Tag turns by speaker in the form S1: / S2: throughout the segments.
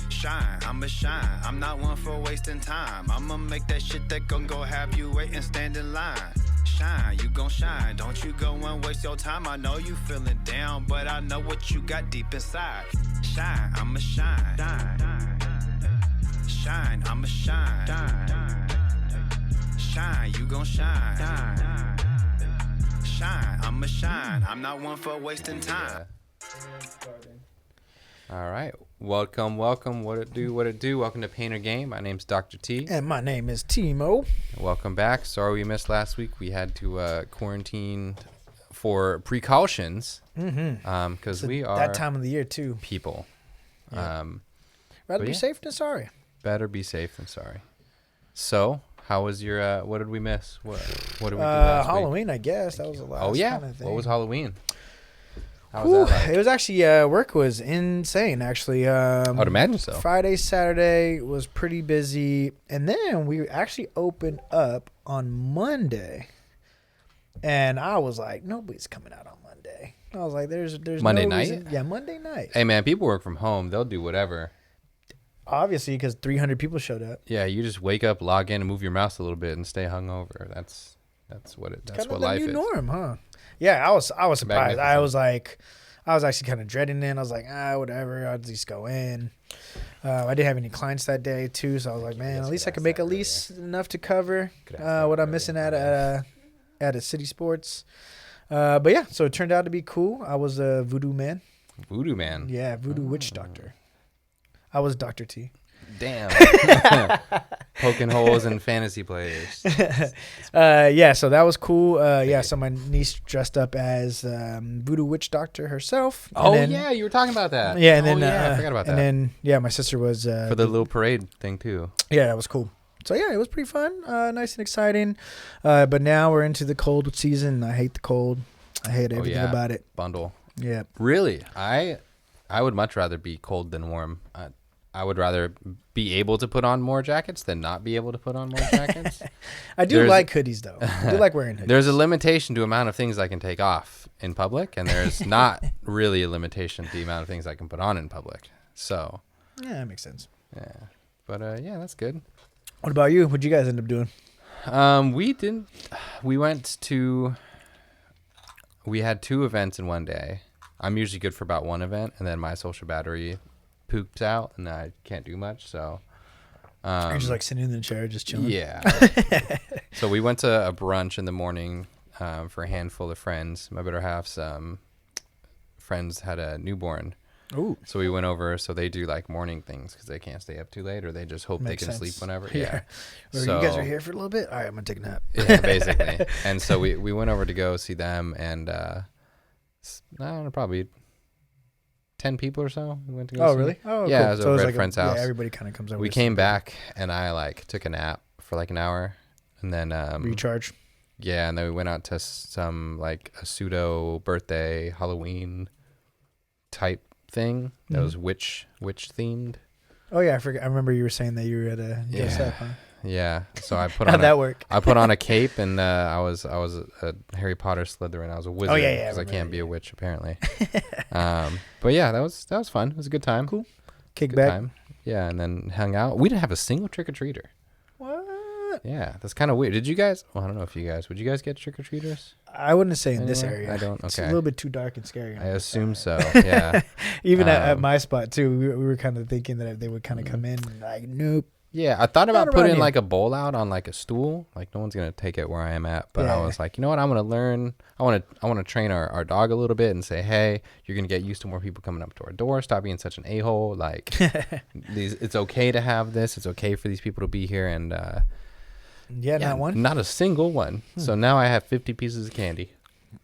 S1: Shine, I'ma shine. I'm not one for wasting time. I'ma make that shit that gon' go have you wait and stand in line. Shine, you gon' shine. Don't you go and waste your time. I know you feeling down, but I know what you got deep inside. Shine, I'ma shine. Shine, I'ma shine. Shine, you gon' shine. Shine, I'ma shine. I'm not one for wasting time.
S2: All right. Welcome. What it do? Welcome to Painter Game. My name's Dr. T.
S3: And my name is TMOH.
S2: Welcome back. Sorry we missed last week. We had to quarantine for precautions. Because we are
S3: that time of the year too.
S2: People.
S3: Yeah. Rather be safe than sorry.
S2: Better be safe than sorry. So, how was your? What did we miss? What did we do last
S3: Halloween,
S2: week?
S3: I guess that was the last.
S2: Oh yeah.
S3: Kind of thing.
S2: What was Halloween? How was that like?
S3: It was actually work was insane. Actually,
S2: I would imagine so.
S3: Friday, Saturday was pretty busy, and then we actually opened up on Monday, and I was like, nobody's coming out on Monday. I was like, there's
S2: Monday
S3: no
S2: night.
S3: reason. Yeah, Monday night.
S2: Hey man, people work from home. They'll do whatever.
S3: Obviously, because 300 people showed up.
S2: Yeah, you just wake up, log in, and move your mouse a little bit, and stay hungover. That's what life is.
S3: New norm, huh? Yeah, I was surprised. I was actually kind of dreading it. I was like, whatever. I'll just go in. I didn't have any clients that day too, so I was like, man, at least I can make at least enough to cover what I'm missing at a City Sports. But yeah, so it turned out to be cool. I was a voodoo man.
S2: Voodoo man.
S3: Yeah, voodoo witch doctor. I was Dr. T.
S2: Damn. Poking holes in fantasy players.
S3: Yeah, so that was cool. So my niece dressed up as voodoo witch doctor herself.
S2: Yeah, you were talking about that.
S3: Yeah, and then
S2: I forgot about that.
S3: And then my sister was
S2: for the little parade thing too.
S3: Yeah, that was cool. So yeah, it was pretty fun, nice and exciting. But now we're into the cold season. I hate the cold. I hate everything about it.
S2: Bundle.
S3: Yeah.
S2: Really, I would much rather be cold than warm. I would rather be able to put on more jackets than not be able to put on more jackets.
S3: I do like hoodies, though. I do like wearing hoodies.
S2: There's a limitation to the amount of things I can take off in public, and there's not really a limitation to the amount of things I can put on in public. So,
S3: yeah, that makes sense.
S2: Yeah, but yeah, that's good.
S3: What about you? What'd you guys end up doing?
S2: We had 2 events in one day. I'm usually good for about one event, and then my social battery poops out and I can't do much, so
S3: you're just like sitting in the chair just chilling.
S2: Yeah. So we went to a brunch in the morning for a handful of friends. My better half's friends had a newborn.
S3: Ooh.
S2: So we went over. So they do like morning things because they can't stay up too late, or they just hope
S3: Makes
S2: they can
S3: sense.
S2: sleep whenever.
S3: Yeah. Or
S2: So,
S3: you guys are here for a little bit? All right, I'm going to take a nap.
S2: Yeah, basically. And so we went over to go see them, and I don't know, probably 10 people or so we went to go see.
S3: Oh, really? Oh,
S2: yeah,
S3: cool.
S2: it was
S3: So
S2: over at
S3: like
S2: friend's house.
S3: Yeah, everybody kind of comes over.
S2: We came back, and I like took a nap for like an hour, and then
S3: recharge.
S2: Yeah, and then we went out to some like a pseudo birthday Halloween type thing that was witch themed.
S3: Oh yeah, I forgot. I remember you were saying that you were at a dress up, huh?
S2: Yeah, so I put
S3: How'd
S2: on
S3: that work?
S2: I put on a cape, and I was a Harry Potter Slytherin. I was a wizard.
S3: Oh yeah,
S2: because I can't be a witch apparently. But yeah, that was fun. It was a good time.
S3: Cool. Kick
S2: Good
S3: back.
S2: time. Yeah, and then hung out. We didn't have a single trick or treater.
S3: What?
S2: Yeah, that's kind of weird. Did you guys? Well, I don't know if you guys. Would you guys get trick or treaters?
S3: I wouldn't say in this area.
S2: I don't.
S3: It's
S2: Okay.
S3: a little bit too dark and scary.
S2: I assume so. Yeah.
S3: Even at my spot too, we were kind of thinking that they would kind of come in and like, nope.
S2: Yeah, I thought about
S3: Not
S2: putting
S3: around here.
S2: like a bowl out on like a stool. Like no one's gonna take it where I am at. But I
S3: Yeah.
S2: was like, you know what? I'm gonna learn. I want to train our dog a little bit and say, hey, you're gonna get used to more people coming up to our door. Stop being such an a-hole. Like it's okay to have this. It's okay for these people to be here. And
S3: Not one.
S2: not a single one. So now I have 50 pieces of candy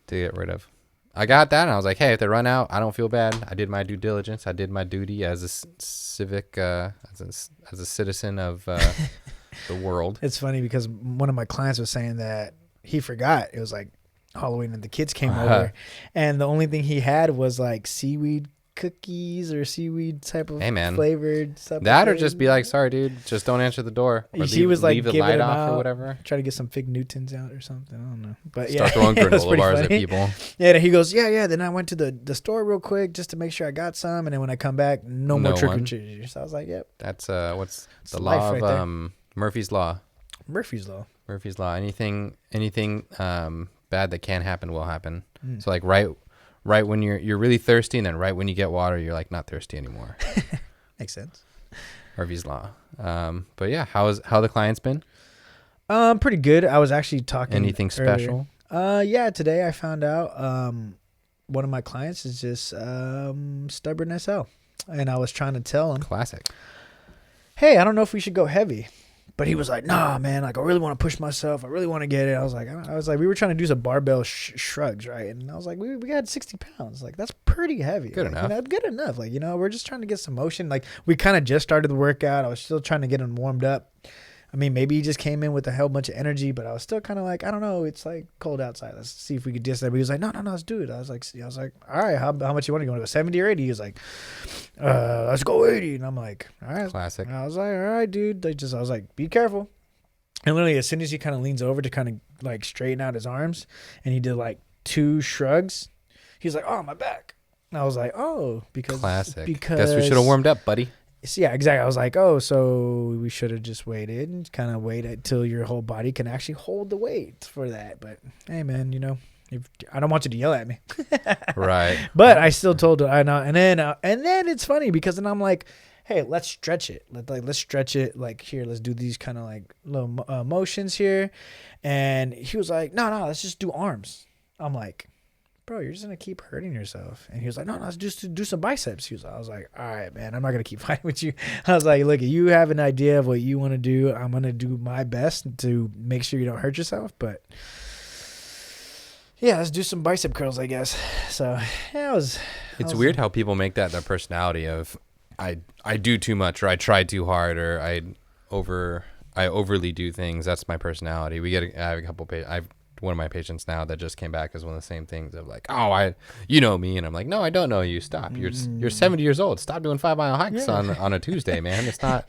S2: to get rid of. I got that, and I was like, hey, if they run out, I don't feel bad. I did my due diligence. I did my duty as a civic, as a citizen of the world.
S3: It's funny because one of my clients was saying that he forgot it was like Halloween and the kids came over, and the only thing he had was like seaweed cookies or seaweed type of
S2: Hey, man.
S3: flavored stuff.
S2: That or just be like, sorry, dude, just don't answer the door. Or
S3: He was like
S2: leave the
S3: giving
S2: light
S3: them
S2: off or
S3: out,
S2: whatever.
S3: try to get some fig Newtons out or something. I don't know. But
S2: Start
S3: yeah,
S2: throwing
S3: it was
S2: granola
S3: pretty
S2: bars at
S3: funny.
S2: people.
S3: Yeah, and he goes, yeah. Then I went to the store real quick just to make sure I got some, and then when I come back, no more trick or treaters. So I was like, yep.
S2: That's what's the
S3: life
S2: law
S3: right
S2: of
S3: there.
S2: Murphy's law.
S3: Murphy's Law.
S2: Murphy's law. Anything bad that can happen will happen. So like right when you're really thirsty, and then right when you get water, you're like not thirsty anymore.
S3: Makes sense.
S2: Murphy's law. But yeah, how the clients been?
S3: Pretty good. I was actually talking.
S2: Anything special?
S3: Yeah. Today I found out one of my clients is just stubborn as hell, and I was trying to tell him,
S2: Classic.
S3: hey, I don't know if we should go heavy. But he was like, nah, man, like I really want to push myself. I really want to get it. I was like, we were trying to do some barbell shrugs, right? And I was like, we got 60 pounds. Like, that's pretty heavy.
S2: Good enough.
S3: Good enough. Like, we're just trying to get some motion. Like, we kind of just started the workout. I was still trying to get him warmed up. I mean, maybe he just came in with a whole bunch of energy, but I was still kind of like, I don't know. It's like cold outside. Let's see if we could just. But he was like, no, let's do it. I was like, all right, how much you want to go? You want to go 70 or 80? He was like, let's go 80. And I'm like, all right.
S2: Classic.
S3: And I was like, all right, dude. I was like, be careful. And literally, as soon as he kind of leans over to kind of like straighten out his arms, and he did like 2 shrugs, he's like, oh, my back. And I was like, oh, because.
S2: Classic.
S3: Because
S2: guess we should have warmed up, buddy.
S3: Yeah, exactly. I was like, oh, so we should have just waited and kind of waited till your whole body can actually hold the weight for that. But hey, man, I don't want you to yell at me.
S2: Right.
S3: But I still told her, I know. And then it's funny because then I'm like, hey, let's stretch it. Let's stretch it. Like, here, let's do these kind of like little motions here. And he was like, no, let's just do arms. I'm like, bro, you're just going to keep hurting yourself. And he was like, no, let's just do some biceps. I was like, all right, man, I'm not going to keep fighting with you. I was like, look, you have an idea of what you want to do. I'm going to do my best to make sure you don't hurt yourself. But yeah, let's do some bicep curls, I guess. So yeah,
S2: It's weird how people make that their personality of, I do too much, or I try too hard, or I overly do things. That's my personality. I have a couple. One of my patients now that just came back is one of the same things of like, oh, you know me, and I'm like, no, I don't know you. Stop. You're 70 years old. Stop doing 5-mile hikes on a Tuesday, man. It's not.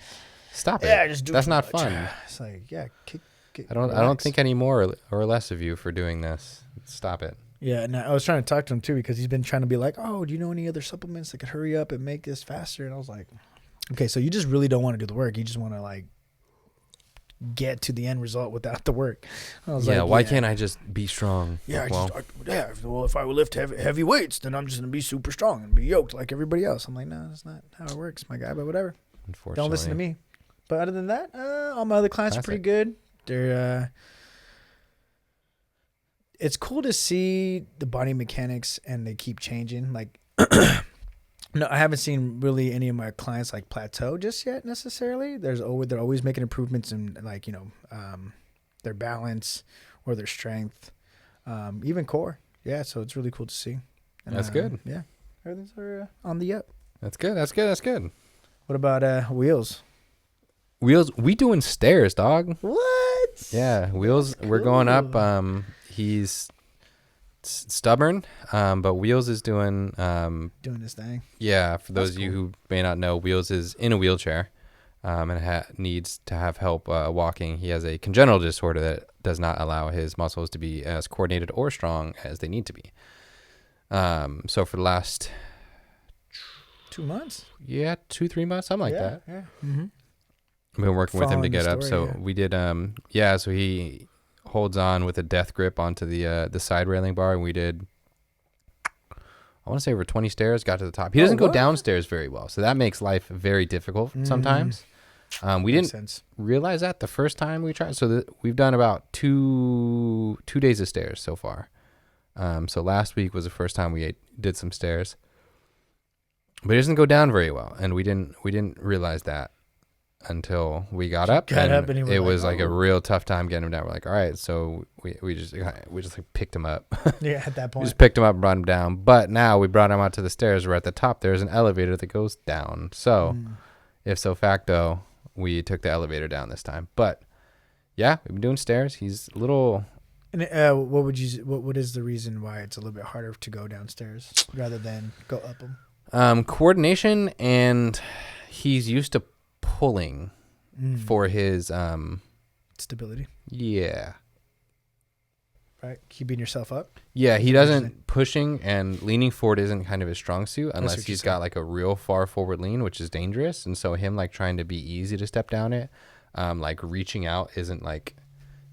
S2: Stop it.
S3: Yeah, just do.
S2: That's not fun.
S3: It's like, yeah,
S2: I don't think any more or less of you for doing this. Stop it.
S3: Yeah, and I was trying to talk to him too because he's been trying to be like, oh, do you know any other supplements that could hurry up and make this faster? And I was like, okay, so you just really don't want to do the work. You just want to like get to the end result without the work. I was like,
S2: why can't I just be strong?
S3: Yeah, well, if I would lift heavy weights, then I'm just going to be super strong and be yoked like everybody else. I'm like, no, that's not how it works, my guy, but whatever.
S2: Unfortunately.
S3: Don't listen to me. But other than that, all my other clients are pretty good. They're it's cool to see the body mechanics and they keep changing. Like, no, I haven't seen really any of my clients like plateau just yet necessarily. They're always making improvements in like, their balance or their strength, even core. Yeah. So it's really cool to see. And,
S2: that's good.
S3: Yeah. Everything's on the up.
S2: That's good.
S3: What about wheels?
S2: Wheels, we doing stairs, dog.
S3: What?
S2: Yeah. Wheels, we're going up. He's stubborn, but Wheels is doing
S3: his thing.
S2: Yeah, for those of you who may not know, Wheels is in a wheelchair and needs to have help walking. He has a congenital disorder that does not allow his muscles to be as coordinated or strong as they need to be. So for the last
S3: 2 months?
S2: Yeah, 2-3 months, something like that.
S3: Yeah. Mm-hmm.
S2: I've been working with him to get up. So
S3: yeah.
S2: we did, so he holds on with a death grip onto the side railing bar, and we did, I want to say over 20 stairs, got to the top. He doesn't go downstairs very well, so that makes life very difficult sometimes. We didn't realize that the first time we tried. So we've done about two days of stairs so far. So last week was the first time we did some stairs, but he doesn't go down very well, and we didn't realize that until we got up, and it was like a real tough time getting him down. We're like, all right, so we just like picked him up.
S3: Yeah, at that point,
S2: we just picked him up and brought him down. But now we brought him out to the stairs. We're at the top. There's an elevator that goes down. So if so facto, we took the elevator down this time. But yeah, we've been doing stairs. He's a little.
S3: And what is the reason why it's a little bit harder to go downstairs rather than go up them?
S2: Coordination, and he's used to pulling for his
S3: stability.
S2: Yeah.
S3: Right, keeping yourself up.
S2: Yeah, he doesn't pushing and leaning forward isn't kind of his strong suit unless he's got like a real far forward lean, which is dangerous. And so him like trying to be easy to step down it, like reaching out isn't like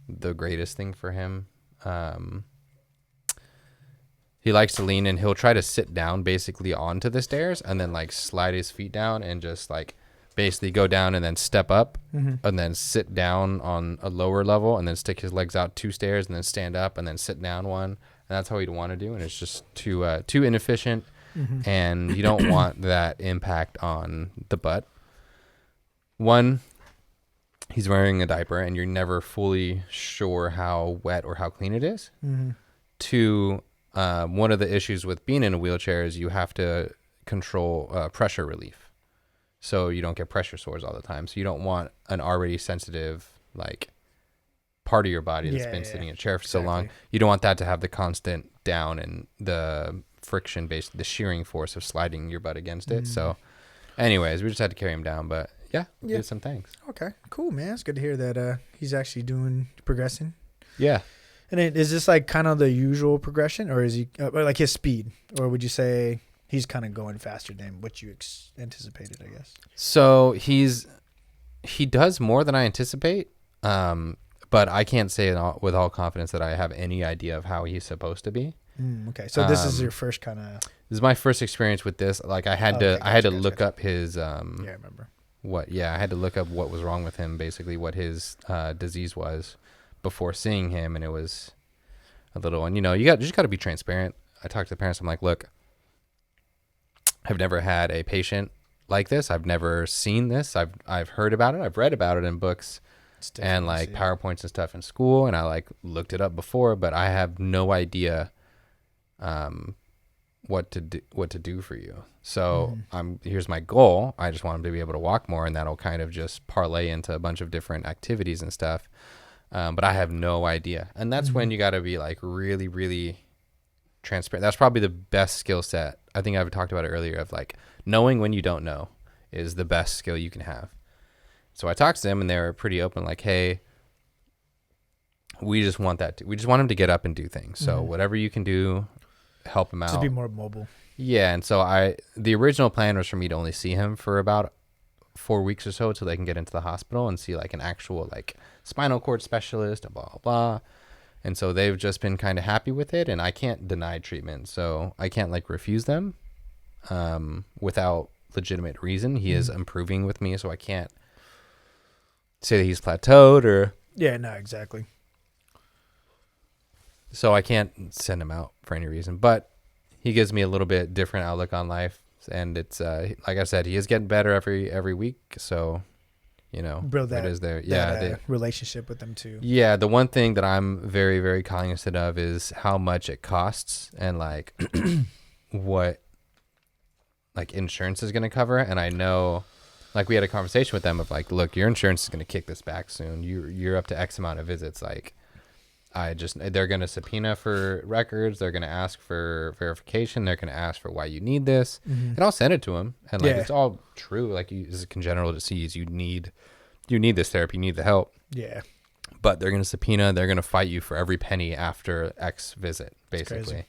S2: the greatest thing for him. He likes to lean and he'll try to sit down basically onto the stairs and then like slide his feet down and just like basically go down and then step up and then sit down on a lower level and then stick his legs out 2 stairs and then stand up and then sit down one. And that's how he'd want to do. And it's just too inefficient and you don't want that impact on the butt. One, he's wearing a diaper and you're never fully sure how wet or how clean it is. 2, one of the issues with being in a wheelchair is you have to control pressure relief. So you don't get pressure sores all the time. So you don't want an already sensitive, like, part of your body that's been sitting in a chair for so long. You don't want that to have the constant down and the friction based, the shearing force of sliding your butt against it. So anyways, we just had to carry him down. But yeah, did some things.
S3: Okay, cool, man. It's good to hear that he's actually progressing.
S2: Yeah.
S3: And is this like kind of the usual progression, or is he like his speed, or would you say he's kind of going faster than what you anticipated, I guess?
S2: So he does more than I anticipate, but I can't say with all confidence that I have any idea of how he's supposed to be.
S3: Okay, so this is your first kind of.
S2: This is my first experience with this. Like I had to look up his.
S3: Yeah, I remember.
S2: I had to look up what was wrong with him, basically what his disease was, before seeing him, and it was a little one. You just got to be transparent. I talked to the parents. I'm like, look. I've never had a patient like this. I've never seen this. I've heard about it. I've read about it in books and like PowerPoints and stuff in school. And I like looked it up before, but I have no idea what to do for you. So here's my goal. I just want him to be able to walk more, and that'll kind of just parlay into a bunch of different activities and stuff. But I have no idea. And that's when you got to be like really, really transparent. That's probably the best skill set. I think I've talked about it earlier of like knowing when you don't know is the best skill you can have. So I talked to them and they were pretty open, like, hey, we just want him to get up and do things. So whatever you can do, help him out.
S3: To be more mobile.
S2: Yeah. And so the original plan was for me to only see him for about 4 weeks or so until they can get into the hospital and see like an actual like spinal cord specialist and blah, blah, blah. And so they've just been kind of happy with it, and I can't deny treatment. So I can't like refuse them without legitimate reason. He is improving with me, so I can't say that he's plateaued or...
S3: Yeah, no, exactly.
S2: So I can't send him out for any reason. But he gives me a little bit different outlook on life. And it's, like I said, he is getting better every week. So...
S3: build that,
S2: it is there.
S3: Relationship with them too.
S2: Yeah, the one thing that I'm very, very cognizant of is how much it costs and like what like insurance is going to cover. And I know, like we had a conversation with them of like, look, your insurance is going to kick this back soon. You're up to X amount of visits. Like, they're going to subpoena for records. They're going to ask for verification. They're going to ask for why you need this. And I'll send it to them. And like, it's all true. Like it's a congenital disease. You need this therapy. You need the help.
S3: Yeah.
S2: But they're going to subpoena. They're going to fight you for every penny after X visit, basically.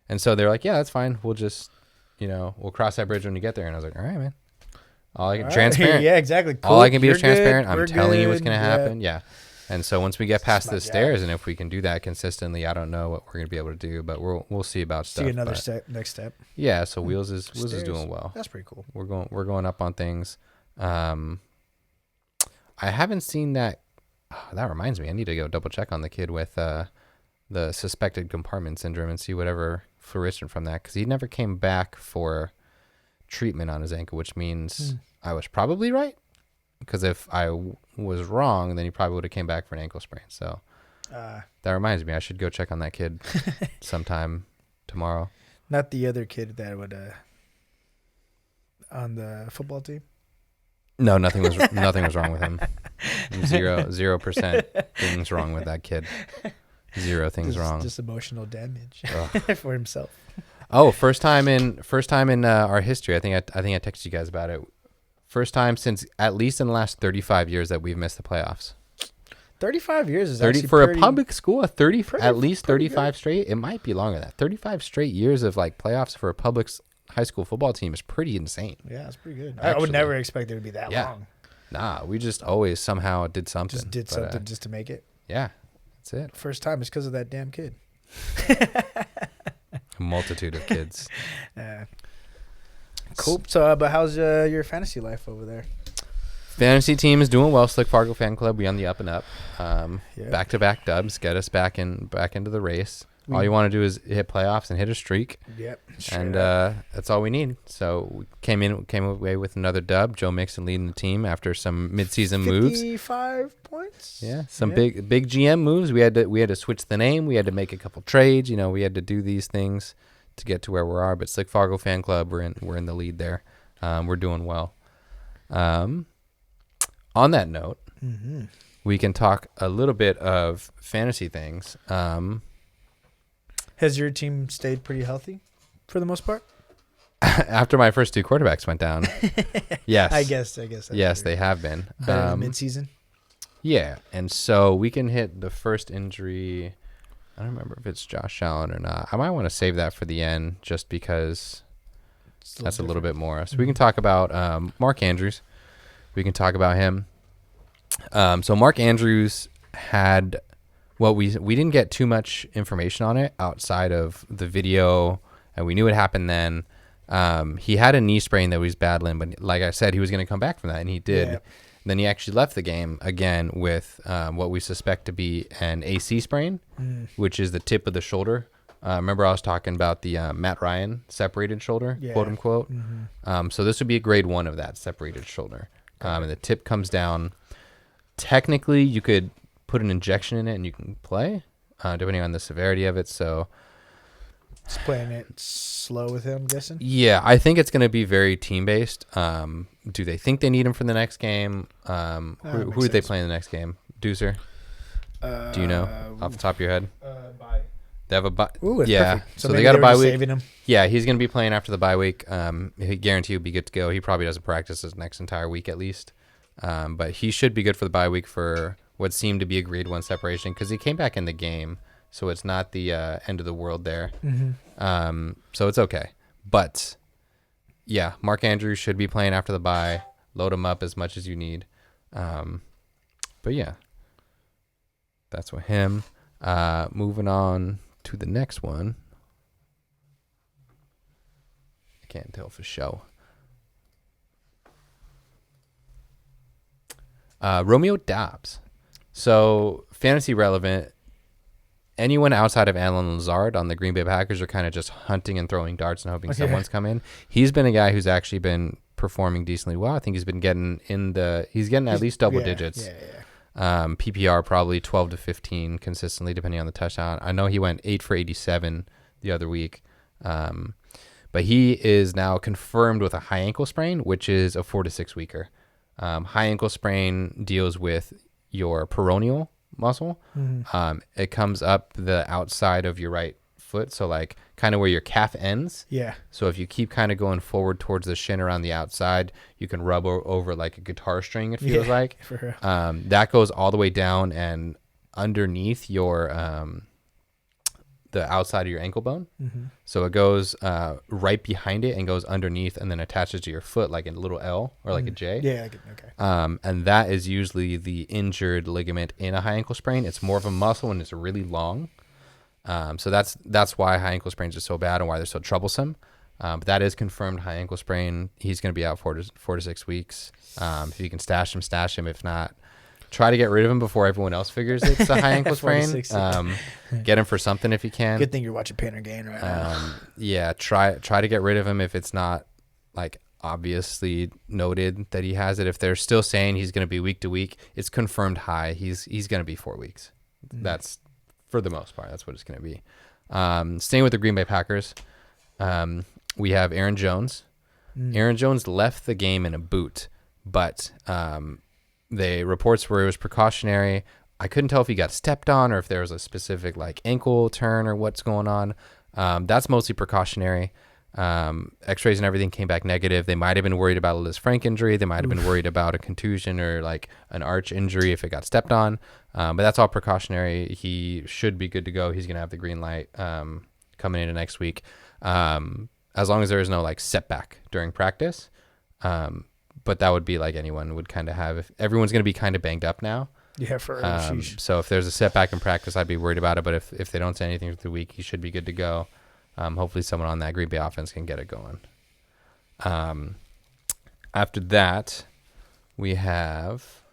S2: And so they're like, yeah, that's fine. We'll just, we'll cross that bridge when you get there. And I was like, all right, man. Transparent.
S3: Yeah, exactly. Cool.
S2: All I can be is transparent. I'm telling you what's going to happen. Yeah. And so once we get past the stairs, and if we can do that consistently, I don't know what we're going to be able to do, but we'll see about stuff.
S3: See another next step.
S2: Yeah. So Wheels is doing well.
S3: That's pretty cool.
S2: We're going up on things. I haven't seen that. Oh, that reminds me, I need to go double check on the kid with the suspected compartment syndrome and see whatever fruition from that, because he never came back for treatment on his ankle, which means I was probably right. Because if I was wrong, then he probably would have came back for an ankle sprain. So that reminds me, I should go check on that kid sometime tomorrow.
S3: Not the other kid that would on the football team.
S2: No, nothing was wrong with him. 0% things wrong with that kid. 0 things wrong.
S3: Just emotional damage for himself.
S2: Oh, first time in our history. I think I texted you guys about it. First time since at least in the last 35 years that we've missed the playoffs.
S3: 35 years is
S2: 30
S3: actually
S2: for
S3: pretty,
S2: a public school. At least
S3: pretty
S2: 35
S3: good.
S2: straight. It might be longer than that. 35 straight years of like playoffs for a public high school football team is pretty insane.
S3: Yeah, that's pretty good. I
S2: Actually.
S3: would never expect it to be that long.
S2: Nah, we just always somehow did something.
S3: Just did something just to make it.
S2: Yeah, that's it.
S3: First time is because of that damn kid.
S2: A multitude of kids.
S3: Cool. So, but how's your fantasy life over there?
S2: Fantasy team is doing well. Slick Fargo Fan Club, we on the up and up.
S3: Yeah.
S2: Back-to-back dubs get us back into the race. All you want to do is hit playoffs and hit a streak.
S3: Yep.
S2: And that's all we need. So we came away with another dub. Joe Mixon leading the team after some midseason moves.
S3: 55 points.
S2: Yeah, some big GM moves. We had to switch the name. We had to make a couple trades. You know, we had to do these things to get to where we are. But Slick Fargo Fan Club, we're in the lead there. We're doing well. On that note, we can talk a little bit of fantasy things.
S3: Has your team stayed pretty healthy for the most part?
S2: After my first two quarterbacks went down, yes.
S3: I guess. That's
S2: yes,
S3: true.
S2: they have been.
S3: Better than midseason?
S2: Yeah, and so we can hit the first injury. I don't remember if it's Josh Allen or not. I might want to save that for the end just because that's a little bit more. So we can talk about Mark Andrews. We can talk about him. So Mark Andrews had, well, we didn't get too much information on it outside of the video, and we knew it happened then. He had a knee sprain that he was battling, but like I said, he was going to come back from that, and he did.
S3: Yeah.
S2: Then he actually left the game again with what we suspect to be an AC sprain, which is the tip of the shoulder. Remember I was talking about the Matt Ryan separated shoulder, quote unquote. So this would be a grade 1 of that separated shoulder. And the tip comes down. Technically, you could put an injection in it and you can play, depending on the severity of it. So
S3: just playing it slow with him, I'm guessing?
S2: Yeah, I think it's going to be very team-based. Do they think they need him for the next game? Who do they play in the next game? Deucer? Do you know off the top of your head?
S3: Bye.
S2: They have a bye.
S3: Ooh, that's
S2: yeah,
S3: perfect.
S2: so they got a bye week.
S3: Saving him.
S2: Yeah, he's going to be playing after the bye week. He guarantee he'll be good to go. He probably doesn't practice his next entire week at least. But he should be good for the bye week for what seemed to be a grade 1 separation because he came back in the game, so it's not the end of the world there. So it's okay. But yeah, Mark Andrews should be playing after the bye. Load him up as much as you need. But yeah, that's with him. Moving on to the next one. I can't tell for show. Romeo Dobbs. So fantasy relevant. Anyone outside of Alan Lazard on the Green Bay Packers are kind of just hunting and throwing darts and hoping someone's come in. He's been a guy who's actually been performing decently well. I think he's been getting at least double digits. PPR probably 12 to 15 consistently depending on the touchdown. I know he went 8 for 87 the other week. But he is now confirmed with a high ankle sprain, which is a 4 to 6 weeker. High ankle sprain deals with your peroneal muscle. It comes up the outside of your right foot, so like kind of where your calf ends. Yeah. So if you keep kind of going forward towards the shin around the outside, you can rub over like a guitar string, it feels like. For real. That goes all the way down and underneath your the outside of your ankle bone. So it goes right behind it and goes underneath and then attaches to your foot like a little L or like a J. Yeah, okay. And that is usually the injured ligament in a high ankle sprain. It's more of a muscle and it's really long. So that's why high ankle sprains are so bad and why they're so troublesome. But that is confirmed high ankle sprain. He's going to be out 4 to 6 weeks. If you can stash him, stash him. If not, try to get rid of him before everyone else figures it's a high ankle sprain. Get him for something if you can.
S3: Good thing you're watching Painter Gain right now.
S2: Yeah, try to get rid of him if it's not like obviously noted that he has it. If they're still saying he's going to be week to week, it's confirmed high. He's going to be 4 weeks. That's for the most part. That's what it's going to be. Staying with the Green Bay Packers, we have Aaron Jones. Aaron Jones left the game in a boot, but the reports were it was precautionary. I couldn't tell if he got stepped on or if there was a specific like ankle turn or what's going on. That's mostly precautionary. X-rays and everything came back negative. They might have been worried about a Liz Frank injury. They might have been worried about a contusion or like an arch injury if it got stepped on. But that's all precautionary. He should be good to go. He's going to have the green light coming into next week. As long as there is no like setback during practice. But that would be like anyone would kind of have. If everyone's going to be kind of banged up now.
S3: Yeah,
S2: so if there's a setback in practice, I'd be worried about it. But if they don't say anything through the week, he should be good to go. Hopefully someone on that Green Bay offense can get it going. After that, we have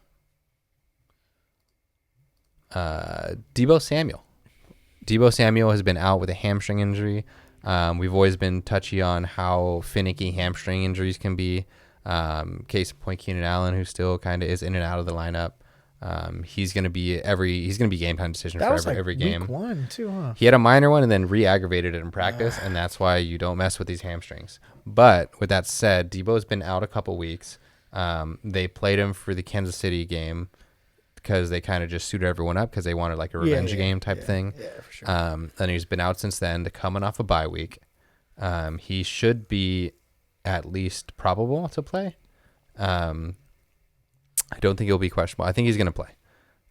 S2: Deebo Samuel. Deebo Samuel has been out with a hamstring injury. We've always been touchy on how finicky hamstring injuries can be. Case in point, Keenan Allen, who still kind of is in and out of the lineup. He's gonna be game time decision for every game.
S3: Week 1 too, huh?
S2: He had a minor one and then re-aggravated it in practice, and that's why you don't mess with these hamstrings. But with that said, Deebo's been out a couple weeks. They played him for the Kansas City game because they kind of just suited everyone up because they wanted like a revenge game type thing.
S3: Yeah, for sure.
S2: And he's been out since then. They're coming off a bye week. He should be at least probable to play. I don't think he'll be questionable. I think he's going to play.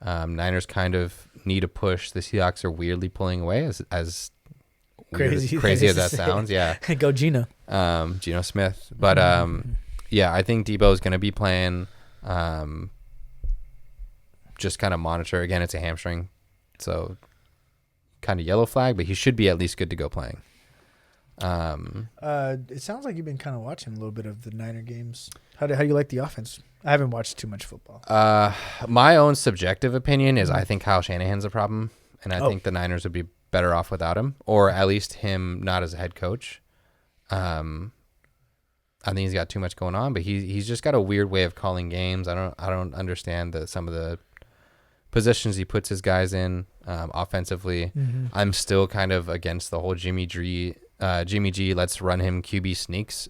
S2: Niners kind of need a push. The Seahawks are weirdly pulling away as crazy as that sounds. Yeah.
S3: Go Geno.
S2: Geno Smith. But yeah, I think Deebo is going to be playing. Just kind of monitor. Again, it's a hamstring. So kind of yellow flag, but he should be at least good to go playing.
S3: It sounds like you've been kind of watching a little bit of the Niner games. How do you like the offense? I haven't watched too much football.
S2: My own subjective opinion is I think Kyle Shanahan's a problem, and I think the Niners would be better off without him, or at least him not as a head coach. I think he's got too much going on, but he's just got a weird way of calling games. I don't understand some of the positions he puts his guys in offensively. Mm-hmm. I'm still kind of against the whole Jimmy G. Let's run him QB sneaks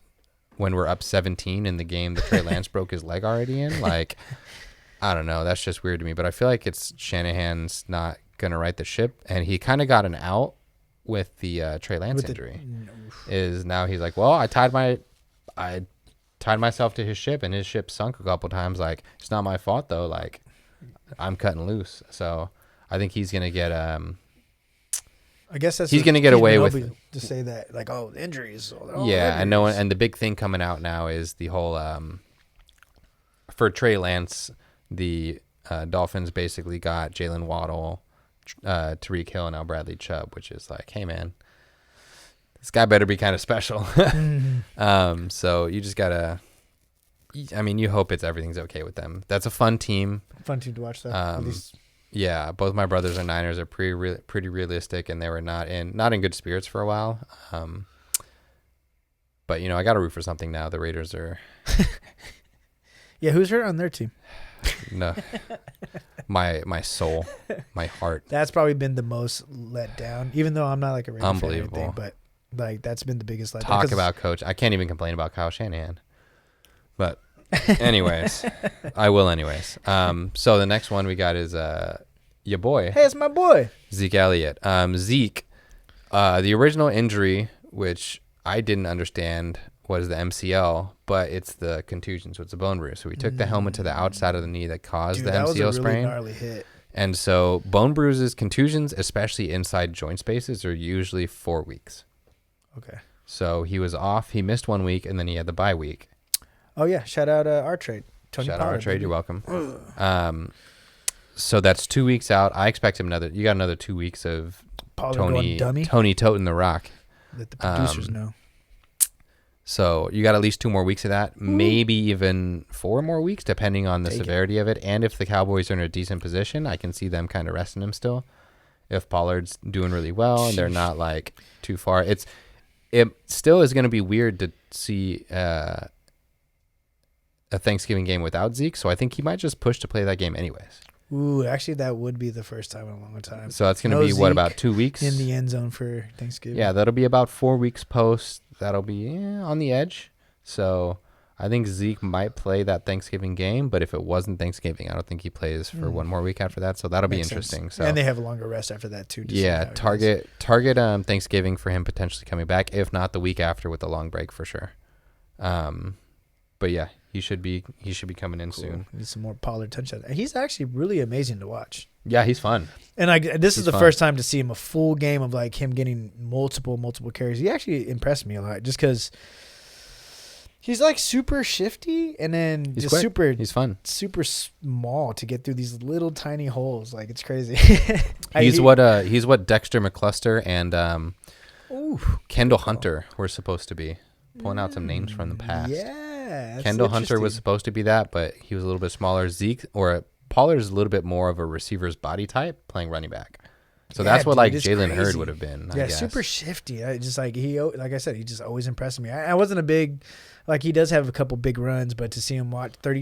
S2: when we're up 17 in the game that Trey Lance broke his leg already in. Like, I don't know. That's just weird to me. But I feel like it's Shanahan's not going to right the ship. And he kind of got an out with the Trey Lance injury. Is now he's like, well, I tied myself to his ship, and his ship sunk a couple times. Like, it's not my fault, though. Like, I'm cutting loose. So I think he's going to get
S3: I guess that's
S2: he's going to get away with
S3: to say that, like, injuries.
S2: I know. And the big thing coming out now is the whole for Trey Lance, the Dolphins basically got Jalen Waddle, Tyreek Hill, and now Bradley Chubb, which is like, hey man, this guy better be kind of special. So you just gotta. I mean, you hope everything's okay with them. That's a fun team.
S3: Fun team to watch. That.
S2: Yeah, both my brothers are Niners. Are pretty realistic, and they were not in good spirits for a while. But I got to root for something now. The Raiders are.
S3: Yeah, who's hurt on their team?
S2: No, my soul, my heart.
S3: That's probably been the most let down. Even though I'm not like a Raiders fan or anything, but like that's been the biggest let down.
S2: Talk about coach. I can't even complain about Kyle Shanahan. But anyways, I will anyways. So the next one we got is your boy.
S3: Hey, it's my boy.
S2: Zeke Elliott. Zeke, the original injury, which I didn't understand, was the MCL, but it's the contusion, so it's a bone bruise. So we took the helmet to the outside of the knee that caused the MCL
S3: that was a really
S2: sprain.
S3: gnarly hit.
S2: And so bone bruises, contusions, especially inside joint spaces, are usually 4 weeks.
S3: Okay.
S2: So he was off. He missed 1 week, and then he had the bye week.
S3: Oh, yeah. Shout out our trade. Tony
S2: Shout
S3: Pollard,
S2: out our trade. You're welcome. So that's 2 weeks out. I expect him you got another 2 weeks of Tony toting the rock.
S3: Let the producers know.
S2: So you got at least 2 more weeks of that, maybe even 4 more weeks, depending on the severity of it. And if the Cowboys are in a decent position, I can see them kind of resting him still. If Pollard's doing really well and they're not like too far, it still is going to be weird to see a Thanksgiving game without Zeke. So I think he might just push to play that game anyways.
S3: Ooh, actually, that would be the first time in a long time.
S2: So that's going to be,
S3: Zeke
S2: about 2 weeks?
S3: In the end zone for Thanksgiving.
S2: Yeah, that'll be about 4 weeks post. That'll be on the edge. So I think Zeke might play that Thanksgiving game, but if it wasn't Thanksgiving, I don't think he plays for one more week after that. So that'll be interesting. So
S3: and they have a longer rest after that too.
S2: Yeah, target Thanksgiving for him potentially coming back. If not, the week after with a long break for sure. But yeah, he should be coming in soon.
S3: Need some more Pollard touchdowns. He's actually really amazing to watch.
S2: Yeah, he's fun.
S3: And this is the first time to see him a full game of like him getting multiple carries. He actually impressed me a lot just because he's like super shifty and then
S2: He's
S3: just
S2: quick. He's fun.
S3: super small to get through these little tiny holes. Like it's crazy.
S2: He's what Dexter McCluster and Kendall Hunter were supposed to be. Pulling out some names from the past.
S3: Yeah.
S2: Kendall Hunter was supposed to be that, but he was a little bit smaller. Pollard is a little bit more of a receiver's body type, playing running back. So that's what like Jalen Hurd would have been. I guess.
S3: Super shifty. I just like like I said, he just always impressed me. I wasn't a big, like he does have a couple big runs, but to see him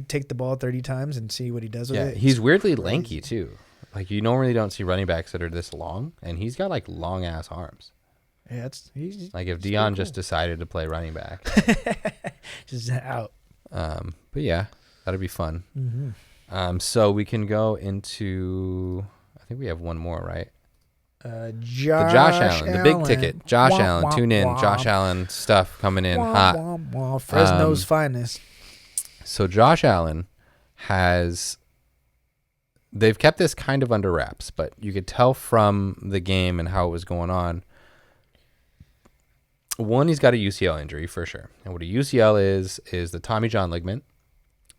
S3: take the ball 30 times and see what he does with it.
S2: Yeah, he's weirdly lanky too. Like you normally don't see running backs that are this long, and he's got like long ass arms.
S3: Yeah, he's
S2: like if Dion just decided to play running back,
S3: just out.
S2: But yeah, that'd be fun.
S3: Mm-hmm.
S2: So we can go into. I think we have one more, right?
S3: Josh
S2: Allen, the big ticket. Josh Allen, tune in. Josh Allen stuff coming in hot.
S3: Fresno's finest.
S2: So Josh Allen they've kept this kind of under wraps, but you could tell from the game and how it was going on. One, he's got a UCL injury for sure. And what a UCL is the Tommy John ligament.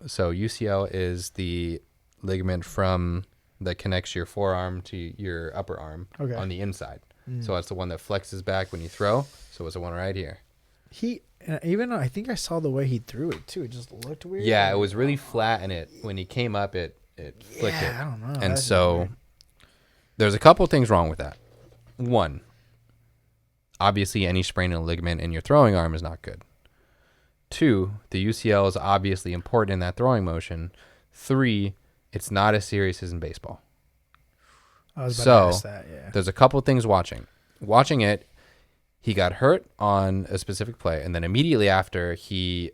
S2: So UCL is the ligament that connects your forearm to your upper arm on the inside. So it's the one that flexes back when you throw. So it's the one right here.
S3: I think I saw the way he threw it too. It just looked weird.
S2: Yeah, it was really flat, and when he came up, it flicked it.
S3: I don't know.
S2: And so there's a couple things wrong with that. One, obviously any sprain in a ligament in your throwing arm is not good. Two, the UCL is obviously important in that throwing motion. Three, it's not as serious as in baseball.
S3: I was about to ask that, yeah.
S2: There's a couple things watching it. He got hurt on a specific play, and then immediately after he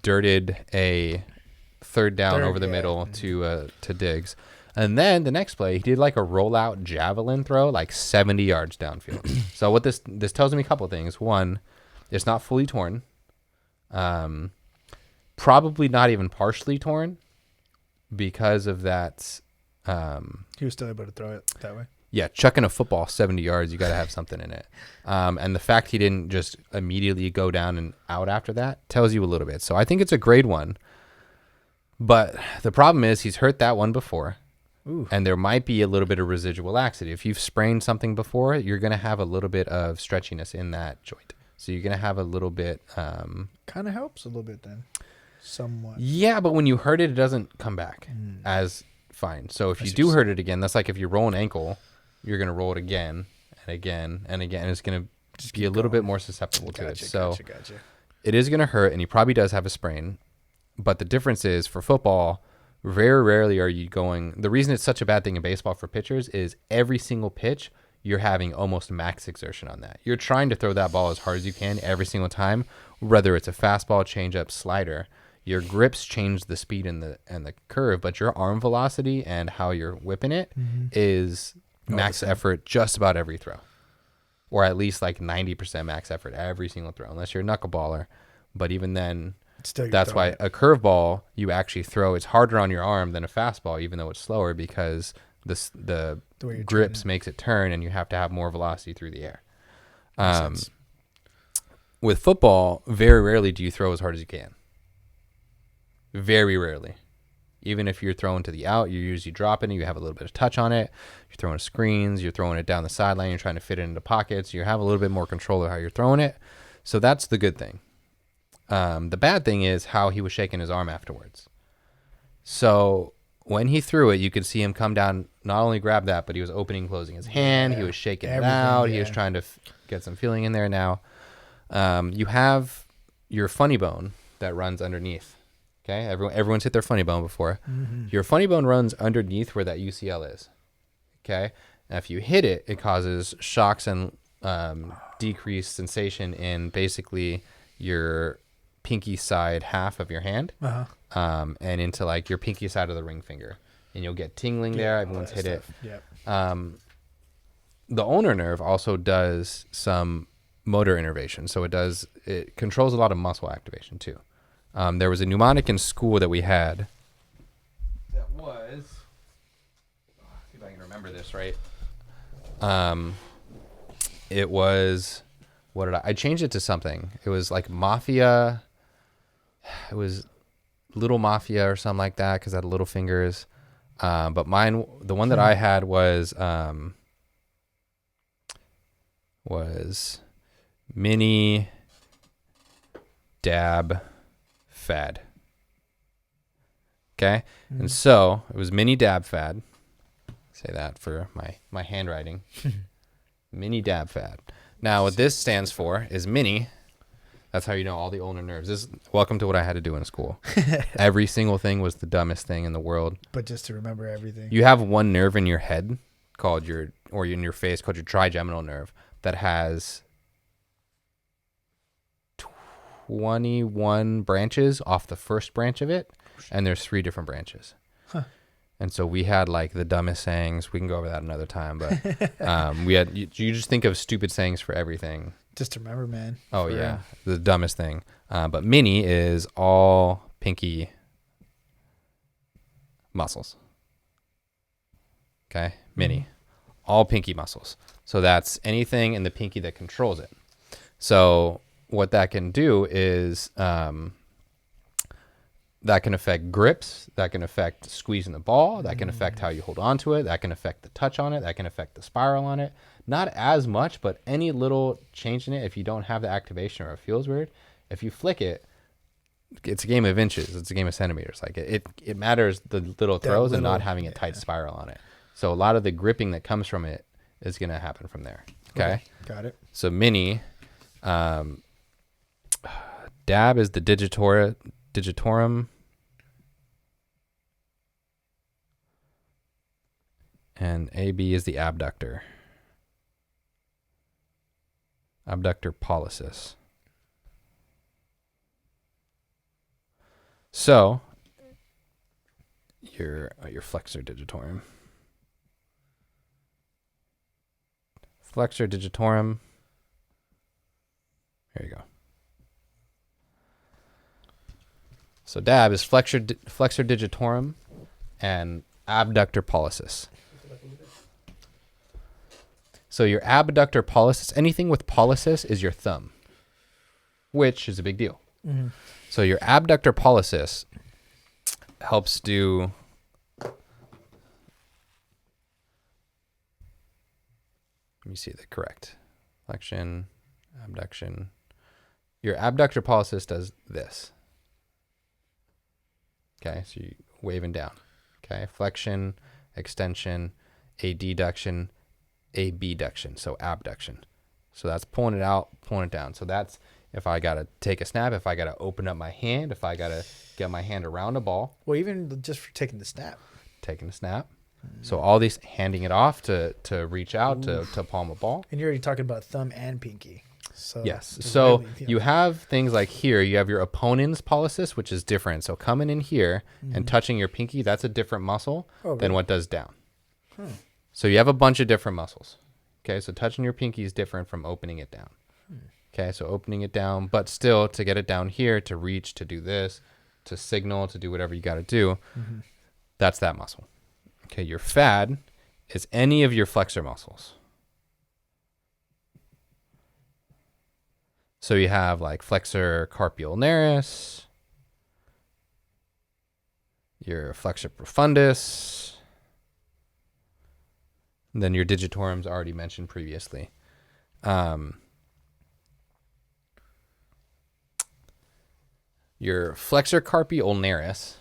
S2: dirted a third down over the middle to Diggs. And then the next play, he did like a rollout javelin throw, like 70 yards downfield. So what this tells me a couple things. One, it's not fully torn. Probably not even partially torn because of that.
S3: He was still able to throw it that way.
S2: Yeah, chucking a football 70 yards, you got to have something in it. And the fact he didn't just immediately go down and out after that tells you a little bit. So I think it's a grade 1. But the problem is he's hurt that one before.
S3: Ooh.
S2: And there might be a little bit of residual laxity. If you've sprained something before, you're going to have a little bit of stretchiness in that joint. So you're going to have a little bit...
S3: kind of helps a little bit then. Somewhat.
S2: Yeah, but when you hurt it, it doesn't come back as fine. So if you do hurt it again, that's like if you roll an ankle, you're going to roll it again and again and again. And it's going to be a little bit more susceptible to it. So
S3: Gotcha.
S2: It is going to hurt, and he probably does have a sprain. But the difference is for football... Very rarely are you going... The reason it's such a bad thing in baseball for pitchers is every single pitch, you're having almost max exertion on that. You're trying to throw that ball as hard as you can every single time, whether it's a fastball, changeup, slider. Your grips change the speed and the curve, but your arm velocity and how you're whipping it is max effort just about every throw. Or at least like 90% max effort every single throw, unless you're a knuckleballer. But even then... That's why a curveball you actually throw, it's harder on your arm than a fastball, even though it's slower, because the grips makes it turn and you have to have more velocity through the air. With football, very rarely do you throw as hard as you can. Very rarely. Even if you're throwing to the out, you're usually dropping it. You have a little bit of touch on it. You're throwing screens. You're throwing it down the sideline. You're trying to fit it into pockets. You have a little bit more control of how you're throwing it. So that's the good thing. The bad thing is how he was shaking his arm afterwards. So when he threw it, you could see him come down, not only grab that, but he was opening and closing his hand. He was shaking it out. He was trying to get some feeling in there. Now, you have your funny bone that runs underneath. Okay, everyone's hit their funny bone before. Your funny bone runs underneath where that UCL is. Okay, now if you hit it, it causes shocks and decreased sensation in basically your pinky side half of your hand,
S3: Uh-huh.
S2: and into like your pinky side of the ring finger, and you'll get tingling there. Everyone's hit
S3: stuff.
S2: it.
S3: Yep.
S2: The ulnar nerve also does some motor innervation, so it controls a lot of muscle activation too. There was a mnemonic in school that we had that was, see if I can remember this right. It was, I changed it to something. It was like Mafia. It was Little Mafia or something like that because I had little fingers. But mine, the one that I had was mini dab fad. Okay. And so it was mini dab fad. Say that for my handwriting. Mini dab fad. Now what this stands for is mini. That's how you know all the ulnar nerves. Welcome to what I had to do in school. Every single thing was the dumbest thing in the world.
S3: But just to remember everything.
S2: You have one nerve in your head or in your face called your trigeminal nerve that has 21 branches off the first branch of it, and there's 3 different branches.
S3: Huh.
S2: And so we had like the dumbest sayings. We can go over that another time, but we had you just think of stupid sayings for everything.
S3: Just to remember, man.
S2: Oh yeah, the dumbest thing. But mini is all pinky muscles. Okay, mini, all pinky muscles. So that's anything in the pinky that controls it. So what that can do is that can affect grips, that can affect squeezing the ball, that can affect how you hold on to it, that can affect the touch on it, that can affect the spiral on it. Not as much, but any little change in it, if you don't have the activation or it feels weird, if you flick it, it's a game of inches, it's a game of centimeters. Like it matters the little throws and not having a tight spiral on it. So a lot of the gripping that comes from it is going to happen from there. Okay?
S3: Got it.
S2: So mini, dab is the digitorum, and AB is the abductor pollicis. So your flexor digitorum. Flexor digitorum. There you go. So dab is flexor digitorum and abductor pollicis. So your abductor pollicis, anything with pollicis is your thumb, which is a big deal.
S3: Mm-hmm.
S2: So your abductor pollicis helps do let me see the correct flexion, abduction. Your abductor pollicis does this. Okay, so you waving down. Okay, flexion, extension, adduction, abduction, so abduction. So that's pulling it out, pulling it down. So that's if I got to take a snap, if I got to open up my hand, if I got to get my hand around a ball.
S3: Well, even just for taking the snap.
S2: Taking a snap. So all these, handing it off to reach out to palm a ball.
S3: And you're already talking about thumb and pinky. So
S2: yes. So you have things like here, you have your opponent's pollicis, which is different. So coming in here and touching your pinky, that's a different muscle than what does down. So you have a bunch of different muscles. Okay, so touching your pinky is different from opening it down. Okay, so opening it down, but still to get it down here, to reach, to do this, to signal, to do whatever you got to do, that's that muscle. Okay, your fad is any of your flexor muscles. So you have like flexor carpi ulnaris, your flexor profundus, and then your digitorum's already mentioned previously. Your flexor carpi ulnaris.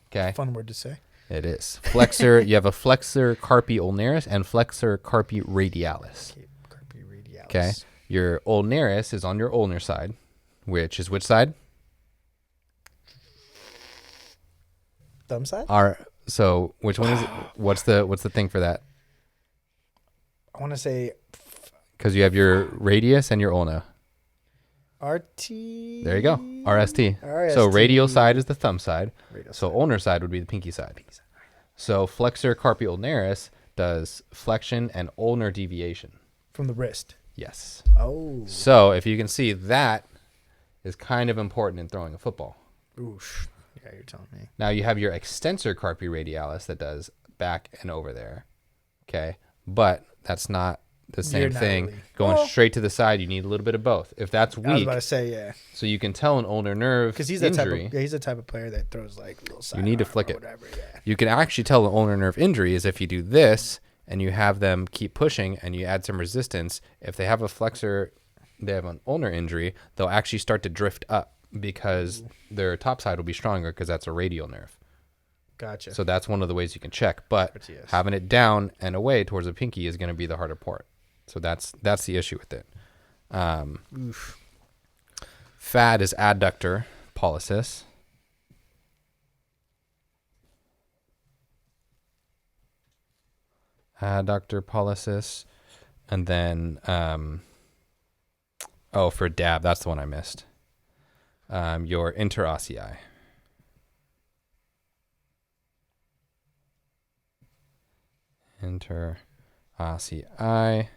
S2: Okay.
S3: Fun word to say.
S2: It is. Flexor, you have a flexor carpi ulnaris and flexor carpi radialis.
S3: Carpi radialis.
S2: Okay. Your ulnaris is on your ulnar side, which is which side?
S3: Thumb side?
S2: So which one is it? What's the thing for that?
S3: I want to say
S2: Because you have your radius and your ulna.
S3: RT.
S2: There you go. RST.
S3: RST.
S2: So radial side is the thumb side.
S3: Radial
S2: So
S3: side.
S2: ulnar side would be the pinky side. So flexor carpi ulnaris does flexion and ulnar deviation.
S3: From the wrist.
S2: Yes.
S3: Oh.
S2: So if you can see, that is kind of important in throwing a football.
S3: Oof. Yeah, you're telling me.
S2: Now you have your extensor carpi radialis that does back and over there. Okay. But that's not the same thing.
S3: Really.
S2: Going straight to the side, you need a little bit of both. If that's weak,
S3: I was about to say, yeah.
S2: so you can tell an ulnar nerve
S3: Because he's
S2: injury.
S3: he's the type of player that throws like little side.
S2: You need to
S3: arm
S2: flick
S3: or
S2: it.
S3: Whatever, yeah.
S2: You can actually tell an ulnar nerve injury is if you do this and you have them keep pushing and you add some resistance. If they have a flexor, they have an ulnar injury, they'll actually start to drift up because their top side will be stronger because that's a radial nerve.
S3: Gotcha.
S2: So that's one of the ways you can check. But
S3: RTS.
S2: having it down and away towards the pinky is going to be the harder part. So that's the issue with it. FAD is adductor pollicis. Adductor pollicis. And then, for dab, that's the one I missed. Your interossei. Interossei.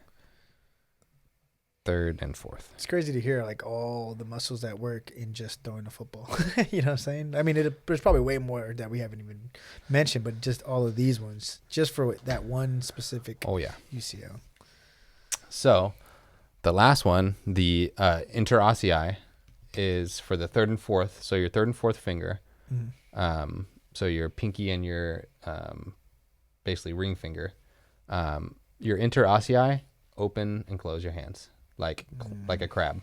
S2: Third and fourth.
S3: It's crazy to hear like all the muscles that work in just throwing the football. You know what I'm saying? I mean, there's probably way more that we haven't even mentioned, but just all of these ones, just for that one specific UCL.
S2: So the last one, the interossei, is for the third and fourth. So your third and fourth finger. Mm-hmm. So your pinky and your basically ring finger. Your interossei, open and close your hands. Like a crab.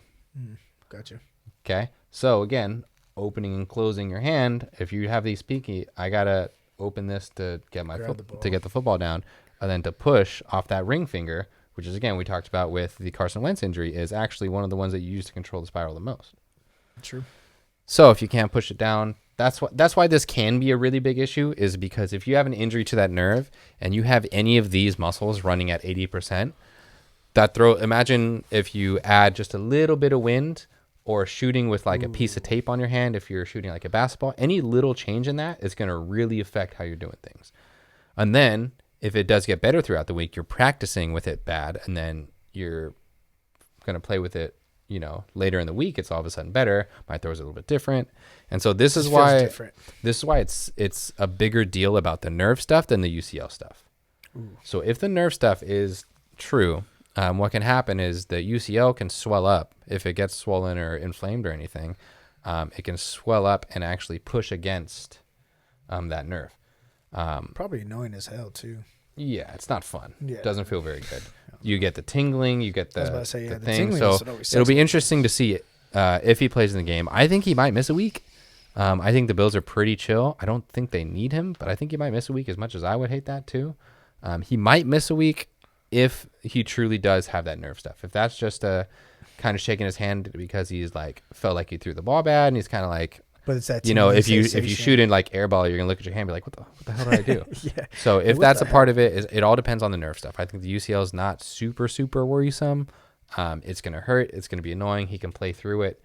S3: Gotcha.
S2: Okay. So again, opening and closing your hand. If you have these pinky, I gotta open this to get to get the football down, and then to push off that ring finger, which is again we talked about with the Carson Wentz injury, is actually one of the ones that you use to control the spiral the most.
S3: True.
S2: So if you can't push it down, that's why this can be a really big issue, is because if you have an injury to that nerve and you have any of these muscles running at 80%. Imagine if you add just a little bit of wind or shooting with like a piece of tape on your hand, if you're shooting like a basketball, any little change in that is going to really affect how you're doing things. And then if it does get better throughout the week, you're practicing with it bad, and then you're going to play with it, later in the week, it's all of a sudden better. My throw's a little bit different. And so this is why it's a bigger deal about the nerve stuff than the UCL stuff. Ooh. So if the nerve stuff is true, what can happen is the UCL can swell up if it gets swollen or inflamed or anything. It can swell up and actually push against that nerve.
S3: Probably annoying as hell too.
S2: Yeah, it's not fun.
S3: Yeah.
S2: It doesn't feel very good. You get the tingling, you get the thing.
S3: So
S2: it'll be interesting to see if he plays in the game. I think he might miss a week. I think the Bills are pretty chill. I don't think they need him, but I think he might miss a week, as much as I would hate that too. He might miss a week if he truly does have that nerve stuff. If that's just a kind of shaking his hand because he's like felt like he threw the ball bad, and he's kind of like,
S3: but it's that
S2: if you shoot in like air ball, you're gonna look at your hand and be like, what the hell did I do?
S3: Yeah.
S2: So if that's a part of it, it all depends on the nerve stuff. I think the UCL is not super worrisome. It's gonna hurt. It's gonna be annoying. He can play through it.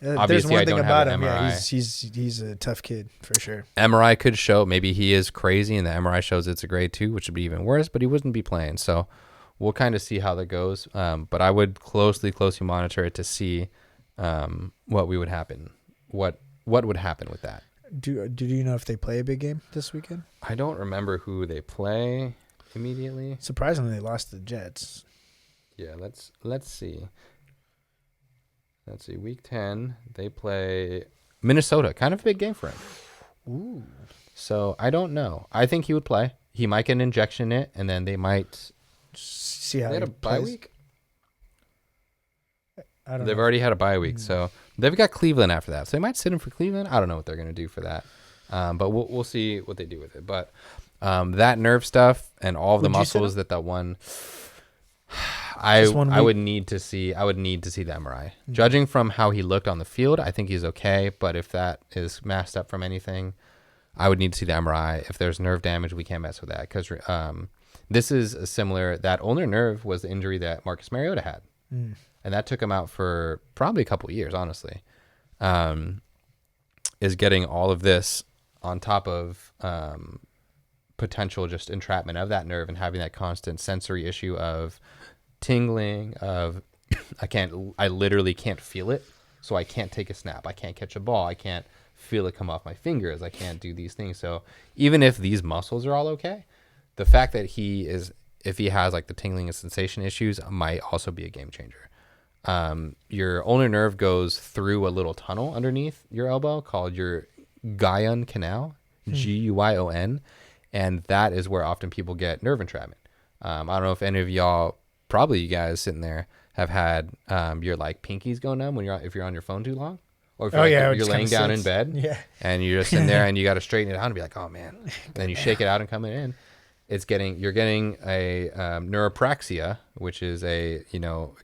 S3: There's one thing about him. Yeah, he's a tough kid for sure.
S2: MRI could show maybe he is crazy, and the MRI shows it's a grade 2, which would be even worse. But he wouldn't be playing, so we'll kind of see how that goes. But I would closely monitor it to see what would happen. What would happen with that?
S3: Do you know if they play a big game this weekend?
S2: I don't remember who they play immediately.
S3: Surprisingly, they lost to the Jets.
S2: Yeah, let's see. Let's see. Week 10, they play Minnesota. Kind of a big game for him.
S3: Ooh.
S2: So I don't know. I think he would play. He might get an injection in it, and then they might
S3: see how
S2: they had a bye week.
S3: I don't
S2: They've
S3: know.
S2: already had a bye week, so they've got Cleveland after that. So they might sit him for Cleveland. I don't know what they're going to do for that, but we'll see what they do with it. But that nerve stuff and all of the muscles that one, I would need to see. I would need to see the MRI. Judging from how he looked on the field, I think he's okay. But if that is masked up from anything, I would need to see the MRI. If there's nerve damage, we can't mess with that, because this is a similar. That ulnar nerve was the injury that Marcus Mariota had. and that took him out for probably a couple years, honestly. Is getting all of this on top of potential just entrapment of that nerve and having that constant sensory issue of tingling, of I literally can't feel it, so I can't take a snap, I can't catch a ball, I can't feel it come off my fingers, I can't do these things. So even if these muscles are all okay, the fact that if he has like the tingling and sensation issues, might also be a game changer. Your ulnar nerve goes through a little tunnel underneath your elbow called your Guyon canal, Guyon, and that is where often people get nerve entrapment. I don't know if any of y'all, probably you guys sitting there, have had your like pinkies go numb if you're on your phone too long, or if you're laying down in bed, and you're just in there and you got to straighten it out and be like, oh man, and then you shake it out and come in. You're getting a neuropraxia, which is a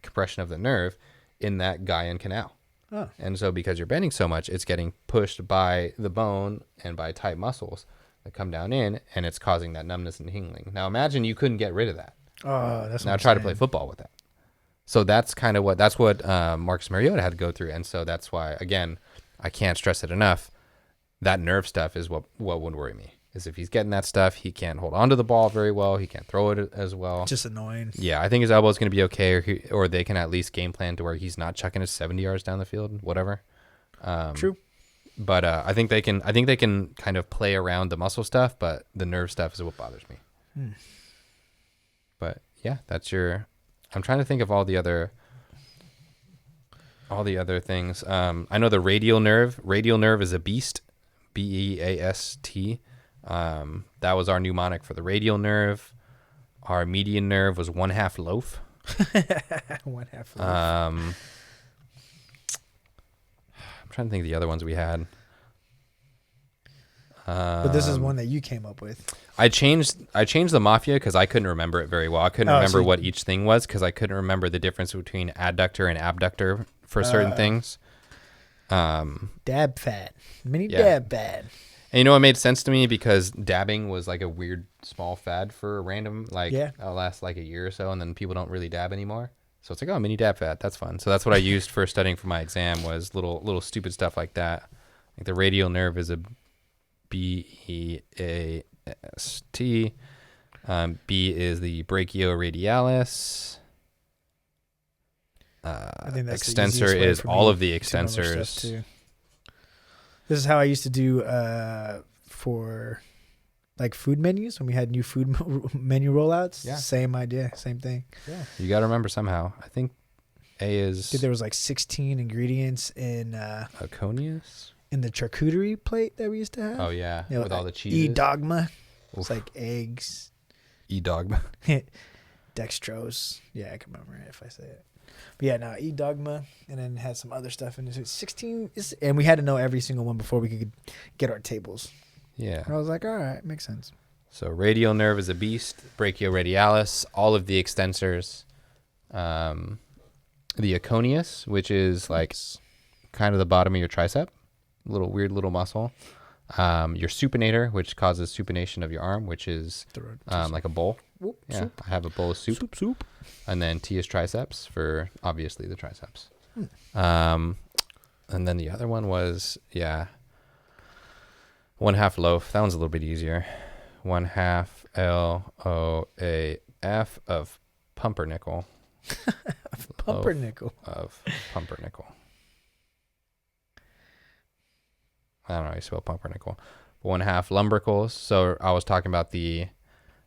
S2: compression of the nerve in that Guyon canal. Oh. And so because you're bending so much, it's getting pushed by the bone and by tight muscles that come down in, and it's causing that numbness and tingling. Now imagine you couldn't get rid of that.
S3: Oh, that's
S2: now try to play football with that. So that's kind of what Marcus Mariota had to go through, and so that's why, again, I can't stress it enough. That nerve stuff is what would worry me. Is if he's getting that stuff, he can't hold onto the ball very well. He can't throw it as well.
S3: Just annoying.
S2: Yeah, I think his elbow is going to be okay, or they can at least game plan to where he's not chucking it 70 yards down the field, whatever.
S3: True.
S2: But I think they can kind of play around the muscle stuff, but the nerve stuff is what bothers me. But yeah, I'm trying to think of all the other things. I know the radial nerve. Radial nerve is a beast. BEAST. That was our mnemonic for the radial nerve. Our median nerve was 1/2 loaf.
S3: 1/2 loaf.
S2: I'm trying to think of the other ones we had.
S3: But this is one that you came up with.
S2: I changed the mafia because I couldn't remember it very well. I couldn't remember what each thing was because I couldn't remember the difference between adductor and abductor for certain things.
S3: Dab fat. Dab fad.
S2: And it made sense to me because dabbing was like a weird small fad for a random, it'll last like a year or so, and then people don't really dab anymore. So it's like, oh, mini dab fad, that's fun. So that's what I used for studying for my exam, was little stupid stuff like that. Like the radial nerve is a BEAST. B is the brachioradialis.
S3: I think that's
S2: extensor is all of the extensors.
S3: This is how I used to do for like food menus when we had new food menu rollouts. Yeah. Same idea, same thing.
S2: Yeah. You got to remember somehow. I think A is...
S3: Dude, there was like 16 ingredients in...
S2: Aconius?
S3: In the charcuterie plate that we used to have.
S2: Oh, yeah. With all the cheese.
S3: E-dogma. It's like eggs.
S2: E-dogma.
S3: Dextrose. Yeah, I can remember it if I say it. But yeah, no, E-dogma, and then had some other stuff in it. 16, and we had to know every single one before we could get our tables.
S2: Yeah.
S3: And I was like, all right, makes sense.
S2: So radial nerve is a beast, brachioradialis, all of the extensors, the aconius, which is like kind of the bottom of your tricep, weird little muscle. Your supinator, which causes supination of your arm, which is like a bowl.
S3: Whoop,
S2: yeah,
S3: soup.
S2: I have a bowl of soup. And then T is triceps for obviously the triceps. And then the other one was 1/2 loaf. That one's a little bit easier. 1/2 LOAF of pumpernickel.
S3: Pumpernickel.
S2: Of pumpernickel. I don't know how you spell pumpernickel. 1/2 lumbricals. So I was talking about the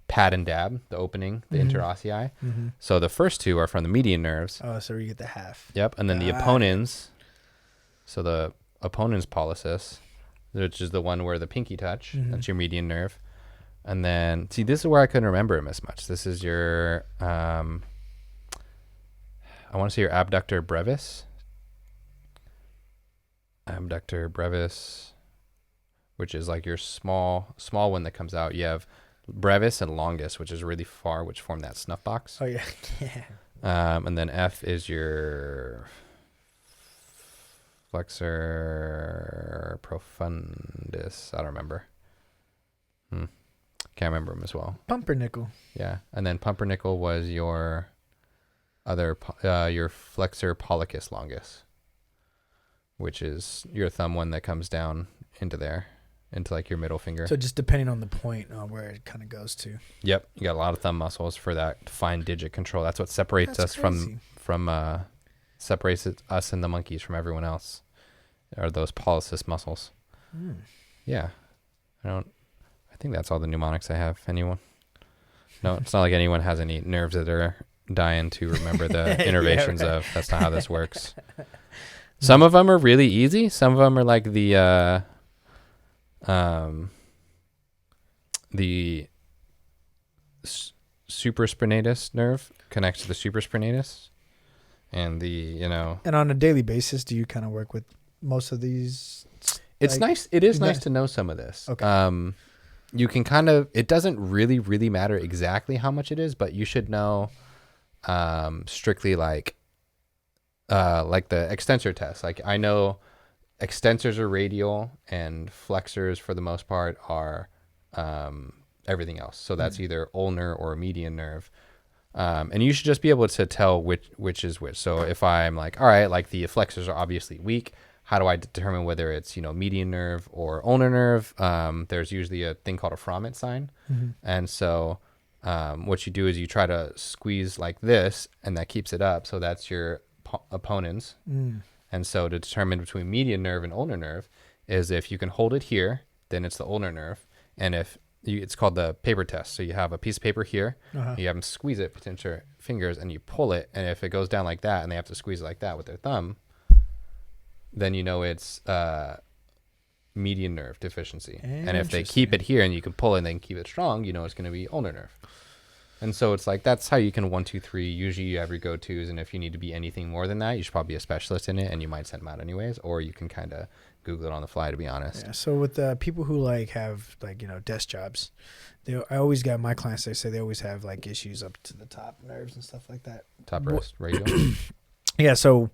S2: pad and dab, the opening, the interossei. Mm-hmm. So the first two are from the median nerves.
S3: Oh, so you get the half.
S2: Yep. And then the opponents. So the opponent's pollicis, which is the one where the pinky touch. Mm-hmm. That's your median nerve. And then, see, this is where I couldn't remember him as much. This is your, I want to say your abductor brevis. Abductor brevis, which is like your small one that comes out. You have brevis and longus, which is really far, which form that snuff box.
S3: Oh, yeah.
S2: And then F is your flexor profundus. I don't remember. Can't remember them as well.
S3: Pumpernickel.
S2: Yeah. And then pumpernickel was your your flexor pollicis longus, which is your thumb one that comes down into there, into like your middle finger.
S3: So just depending on the point where it kind of goes to.
S2: Yep, you got a lot of thumb muscles for that fine digit control. That's what separates us
S3: crazy.
S2: separates us and the monkeys from everyone else. Are those pollicis muscles? Yeah, I think that's all the mnemonics I have. Anyone? No, it's not like anyone has any nerves that are dying to remember the innervations of. That's not how this works. Some of them are really easy. Some of them are like the supraspinatus nerve connects to the supraspinatus, and
S3: And on a daily basis, do you kind of work with most of these?
S2: It's nice. It is nice to know some of this.
S3: Okay.
S2: You can kind of. It doesn't really, really matter exactly how much it is, but you should know, strictly like the extensor test. Like I know extensors are radial and flexors for the most part are everything else. So that's either ulnar or median nerve. And you should just be able to tell which is which. So if I'm like, all right, like the flexors are obviously weak, how do I determine whether it's, median nerve or ulnar nerve? There's usually a thing called a Froment sign. And so what you do is you try to squeeze like this, and that keeps it up. So that's your opponents. And so to determine between median nerve and ulnar nerve is if you can hold it here, then it's the ulnar nerve. And if it's called the paper test. So you have a piece of paper here, you have them squeeze it between your fingers, and you pull it. And if it goes down like that, and they have to squeeze it like that with their thumb, then it's median nerve deficiency. And if they keep it here and you can pull it and they can keep it strong, it's going to be ulnar nerve. And so it's like, that's how you can 1, 2, 3. Usually you have your go-tos. And if you need to be anything more than that, you should probably be a specialist in it, and you might send them out anyways, or you can kind of Google it on the fly, to be honest.
S3: Yeah. So with the people who have desk jobs, I always got my clients, they say they always have issues up to the top nerves and stuff like that.
S2: Top wrist, radial.
S3: Yeah. So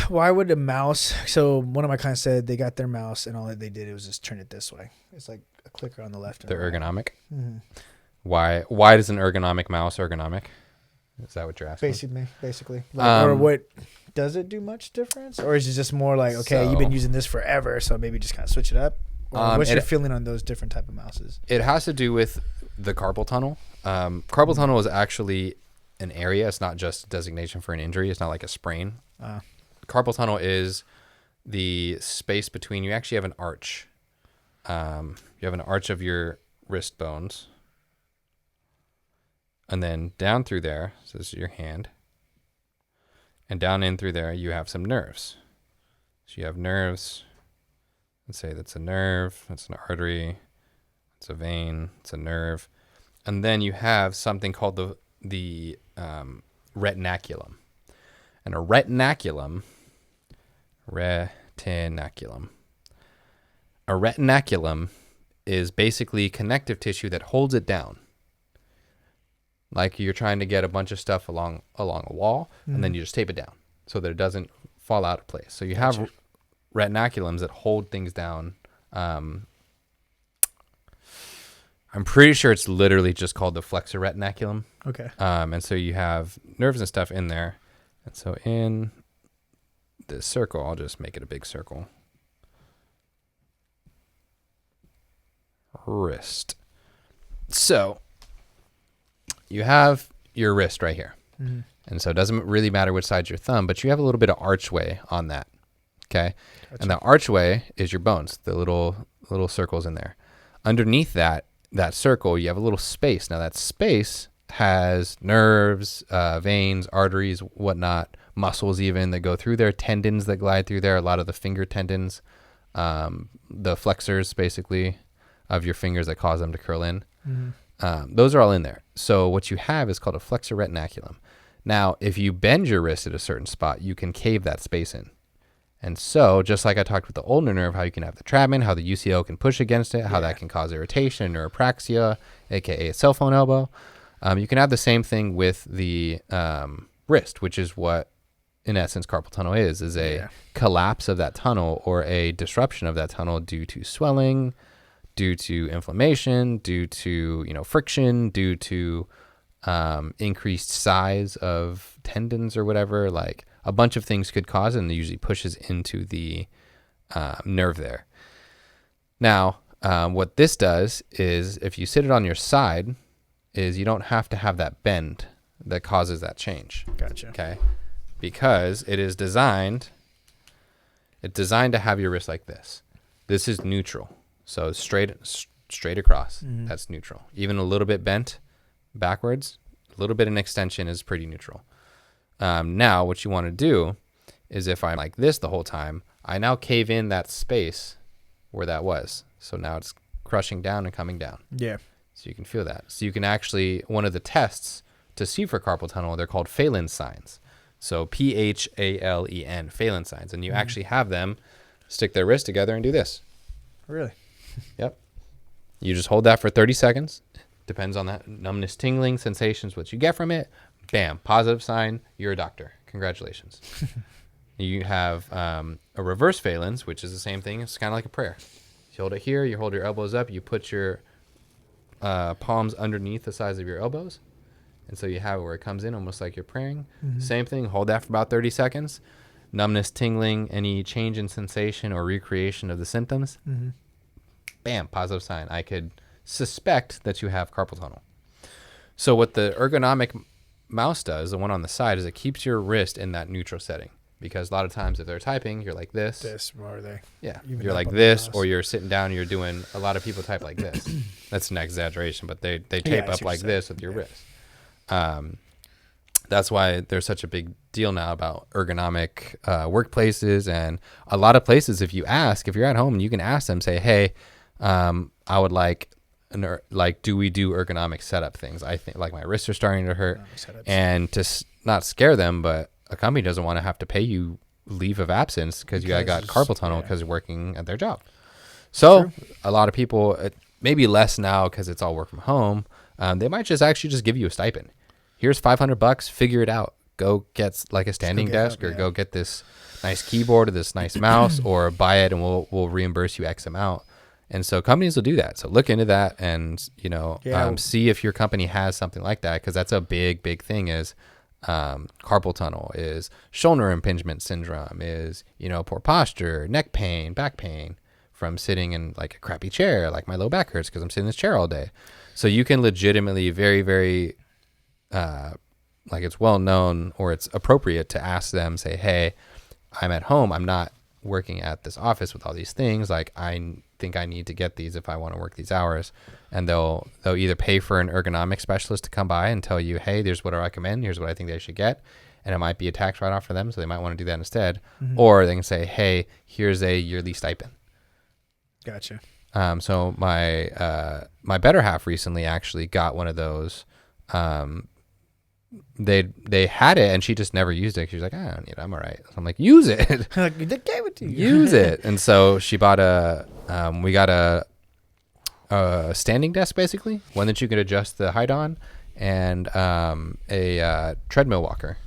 S3: why would a mouse? So one of my clients said they got their mouse and all that they did was just turn it this way. It's like a clicker on the left.
S2: The ergonomic.
S3: Mm-hmm.
S2: Why does an ergonomic mouse ergonomic? Is that what you're asking?
S3: Basically. Or what does it do much difference? Or is it just more like, okay, you've been using this forever, so maybe just kind of switch it up? Or what's your feeling on those different type of mouses?
S2: It has to do with the carpal tunnel. Carpal tunnel is actually an area. It's not just a designation for an injury. It's not like a sprain. Carpal tunnel is the space between. You actually have an arch. You have an arch of your wrist bones. And then down through there, so this is your hand. And down in through there, you have some nerves. So you have nerves. Let's say that's a nerve, that's an artery, it's a vein, it's a nerve. And then you have something called the retinaculum. And a retinaculum. A retinaculum is basically connective tissue that holds it down. Like you're trying to get a bunch of stuff along a wall, and then you just tape it down so that it doesn't fall out of place. So you have retinaculums that hold things down. I'm pretty sure it's literally just called the flexor retinaculum.
S3: Okay.
S2: And so you have nerves and stuff in there. And so in this circle, I'll just make it a big circle. Wrist. So you have your wrist right here. And so it doesn't really matter which side's your thumb, but you have a little bit of archway on that. Okay. Gotcha. And the archway is your bones, the little circles in there. Underneath that circle, you have a little space. Now that space has nerves, veins, arteries, whatnot, muscles even that go through there, tendons that glide through there, a lot of the finger tendons, the flexors basically of your fingers that cause them to curl in. Those are all in there. So what you have is called a flexor retinaculum. Now, if you bend your wrist at a certain spot, you can cave that space in. And so, just like I talked with the ulnar nerve, how you can have the trabant, how the UCL can push against it, how that can cause irritation, neuropraxia, aka a cell phone elbow. You can have the same thing with the wrist, which is what, in essence, carpal tunnel is a collapse of that tunnel or a disruption of that tunnel due to swelling, due to inflammation, due to friction, due to increased size of tendons or whatever. Like a bunch of things could cause it, and it usually pushes into the nerve there. Now, what this does is if you sit it on your side, is you don't have to have that bend that causes that change.
S3: Gotcha.
S2: Okay. Because it's designed to have your wrist like this. This is neutral. So straight across, that's neutral. Even a little bit bent backwards, a little bit in extension is pretty neutral. Now what you want to do is if I'm like this the whole time, I now cave in that space where that was. So now it's crushing down and coming down.
S3: Yeah.
S2: So you can feel that. So you can actually, one of the tests to see for carpal tunnel, they're called Phelan signs. So Phalen, Phelan signs. And you actually have them stick their wrist together and do this.
S3: Really?
S2: Yep. You just hold that for 30 seconds. Depends on that numbness, tingling, sensations, what you get from it. Bam, positive sign. You're a doctor. Congratulations. You have a reverse phalanx, which is the same thing. It's kind of like a prayer. You hold it here. You hold your elbows up. You put your palms underneath the size of your elbows. And so you have it where it comes in almost like you're praying. Same thing. Hold that for about 30 seconds. Numbness, tingling, any change in sensation or recreation of the symptoms. Bam, positive sign. I could suspect that you have carpal tunnel. So what the ergonomic mouse does, the one on the side, is it keeps your wrist in that neutral setting. Because a lot of times if they're typing, you're like this.
S3: Or they.
S2: Yeah.
S3: Even
S2: You're
S3: up
S2: like
S3: on the
S2: this,
S3: mouse.
S2: or you're sitting down and you're doing, a lot of people type like this. That's an exaggeration, but they tape
S3: I see
S2: up
S3: what
S2: like
S3: you're
S2: this
S3: saying.
S2: with your wrist. That's why there's such a big deal now about ergonomic workplaces, and a lot of places, if you're at home, you can ask them, say, hey, I would like, do we do ergonomic setup things? I think like my wrists are starting to hurt, and to not scare them, but a company doesn't want to have to pay you leave of absence because you got carpal tunnel because you're working at their job. So a lot of people, maybe less now because it's all work from home, they might just give you a stipend. Here's $500, figure it out. Go get like a standing desk or go get this nice keyboard or this nice mouse or buy it and we'll reimburse you X amount. And so companies will do that. So look into that and, see if your company has something like that, because that's a big, big thing is carpal tunnel, is shoulder impingement syndrome, is, poor posture, neck pain, back pain from sitting in like a crappy chair. Like my low back hurts because I'm sitting in this chair all day. So you can legitimately very, very, like it's well known or it's appropriate to ask them, say, hey, I'm at home. I'm not working at this office with all these things. Like I think I need to get these if I want to work these hours. And they'll either pay for an ergonomic specialist to come by and tell you, hey, here's what I recommend. Here's what I think they should get. And it might be a tax write-off for them. So they might want to do that instead. Or they can say, hey, here's a yearly stipend.
S3: Gotcha.
S2: So my better half recently actually got one of those. They had it and she just never used it. She was like, I don't need it. I'm all right. So I'm like, use it.
S3: They gave it to you.
S2: Use it. And so she bought we got a standing desk, basically, one that you could adjust the height on, and a treadmill walker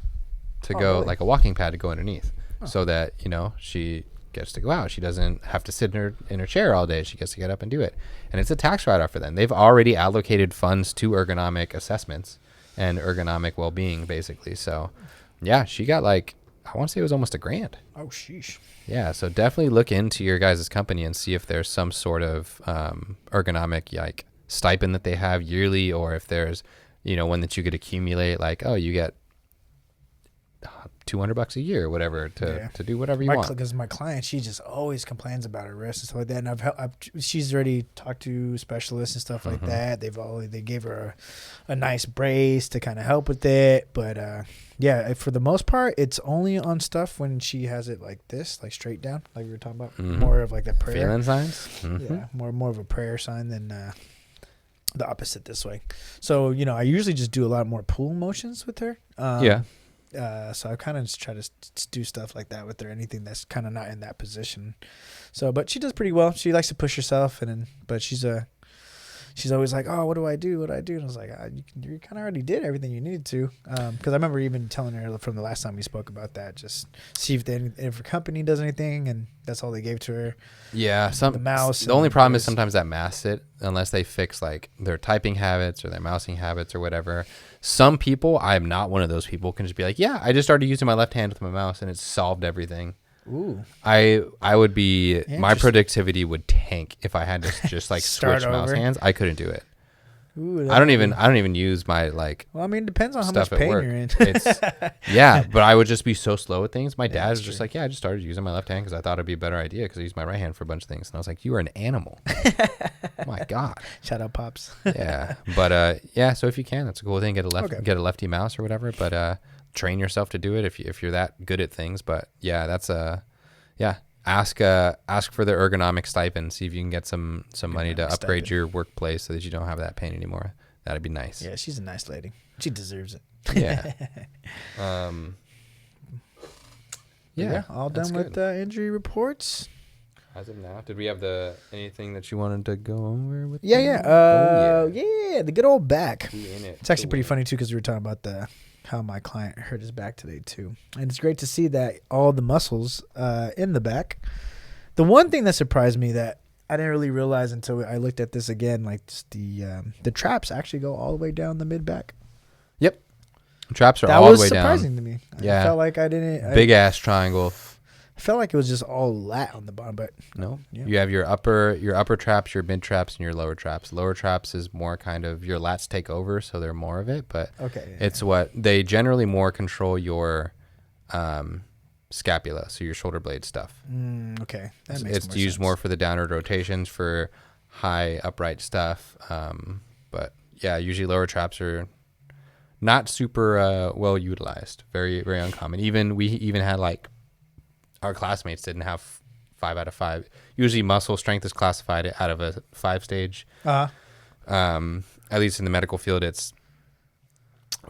S2: to go,
S3: really?
S2: like a walking pad to go underneath, so that she gets to go out. She doesn't have to sit in her chair all day. She gets to get up and do it. And it's a tax write-off for them. They've already allocated funds to ergonomic assessments and ergonomic well-being, basically. So yeah, she got like, I want to say it was almost $1,000.
S3: Oh, sheesh.
S2: Yeah, so definitely look into your guys' company and see if there's some sort of ergonomic like stipend that they have yearly, or if there's one that you could accumulate, like, oh, you get $200 a year or whatever to do whatever you want.
S3: Because my client, she just always complains about her wrist and stuff like that. And she's already talked to specialists and stuff like that. They gave her a nice brace to kind of help with it. But yeah, for the most part, it's only on stuff when she has it like this, like straight down, like we were talking about. More of like the prayer.
S2: Feeling signs?
S3: Yeah, more of a prayer sign than the opposite this way. So, I usually just do a lot more pull motions with her. So I kind of just try to do stuff like that with her, anything that's kind of not in that position. So, but she does pretty well. She likes to push herself, but she's she's always like, "Oh, what do I do? What do I do?" And I was like, "You kind of already did everything you needed to." Because I remember even telling her from the last time we spoke about that, just see if her company does anything, and that's all they gave to her.
S2: Yeah,
S3: the mouse.
S2: The only problem is sometimes that masks it unless they fix like their typing habits or their mousing habits or whatever. Some people, I'm not one of those people, can just be like, yeah, I just started using my left hand with my mouse and it solved everything.
S3: Ooh.
S2: I would be, my productivity would tank if I had to just like switch mouse hands. I couldn't do it.
S3: Ooh,
S2: I don't even use my like.
S3: Well, I mean, it depends on how much pain you're in.
S2: Yeah, but I would just be so slow at things. My dad was just like, yeah, I just started using my left hand because I thought it'd be a better idea because I used my right hand for a bunch of things. And I was like, you are an animal. Oh my God.
S3: Shout out, Pops.
S2: Yeah, but yeah. So if you can, that's a cool thing. Get a lefty mouse or whatever. But train yourself to do it if you're that good at things. But yeah, that's yeah. Ask for the ergonomic stipend. See if you can get some money to upgrade your workplace so that you don't have that pain anymore. That'd be nice.
S3: Yeah, she's a nice lady. She deserves it.
S2: Yeah.
S3: Yeah. All done with injury reports.
S2: As of now, did we have anything that you wanted to go over with?
S3: Yeah. Yeah. The good old back. It's actually pretty funny too because we were talking about how my client hurt his back today too, and it's great to see that all the muscles in the back. The one thing that surprised me that I didn't really realize until I looked at this again, like just the traps actually go all the way down the mid back.
S2: Yep, traps are all the way down.
S3: That was surprising to me.
S2: Yeah,
S3: I felt like I didn't.
S2: Big ass triangle.
S3: I felt like it was just all lat on the bottom, but
S2: no. Yeah. You have your upper traps, your mid traps, and your lower traps. Lower traps is more kind of your lats take over, so they're more of it. But it's what they generally more control your scapula, so your shoulder blade stuff.
S3: Okay,
S2: that makes it's used sense. More for the downward rotations for high upright stuff. But yeah, usually lower traps are not super well utilized. Very very uncommon. We even had like. Our classmates didn't have 5 out of 5. Usually muscle strength is classified out of a 5 stage. At least in the medical field, it's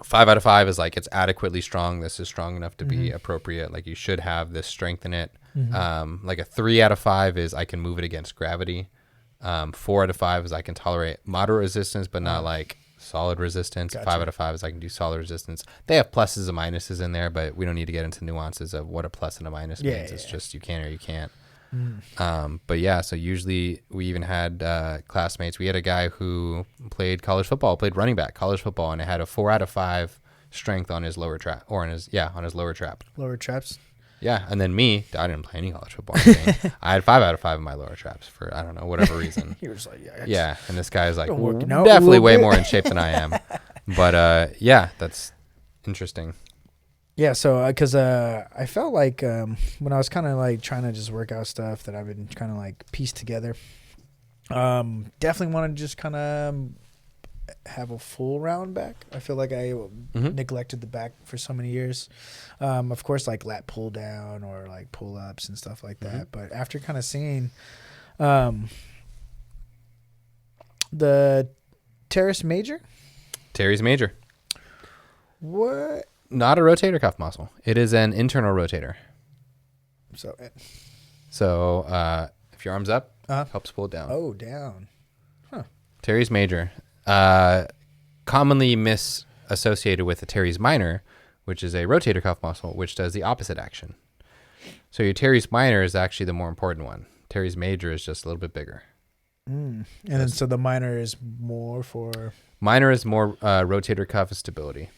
S2: 5 out of 5 is like it's adequately strong. This is strong enough to be appropriate. Like you should have this strength in it. Like a 3 out of 5 is I can move it against gravity. 4 out of 5 is I can tolerate moderate resistance, but not like solid resistance. Gotcha. 5 out of 5 is I can do solid resistance. They have pluses and minuses in there, but we don't need to get into nuances of what a plus and a minus means. It's just you can or you can't. But yeah, so usually we even had classmates. We had a guy who played running back college football, and it had a 4 out of 5 strength on his lower trap on his lower trap.
S3: Lower traps.
S2: Yeah, and then me, I didn't play any college football. I had 5 out of 5 in my lower traps for, I don't know, whatever reason.
S3: He was like,
S2: yeah, and this guy is like definitely way more in shape than I am. But yeah, that's interesting.
S3: Yeah, so because I felt like when I was kind of like trying to just work out stuff that I've been kind of like piece together, definitely want to just kind of have a full round back. I feel like I neglected the back for so many years. Of course, like lat pull down or like pull ups and stuff like that. But after kind of seeing the teres major. What?
S2: Not a rotator cuff muscle. It is an internal rotator. So if your arm's up, helps pull it down.
S3: Oh, down. Huh.
S2: Teres major. Commonly misassociated with the teres minor, which is a rotator cuff muscle, which does the opposite action. So your teres minor is actually the more important one. Teres major is just a little bit bigger.
S3: And then so the minor is more for...
S2: Minor is more rotator cuff stability.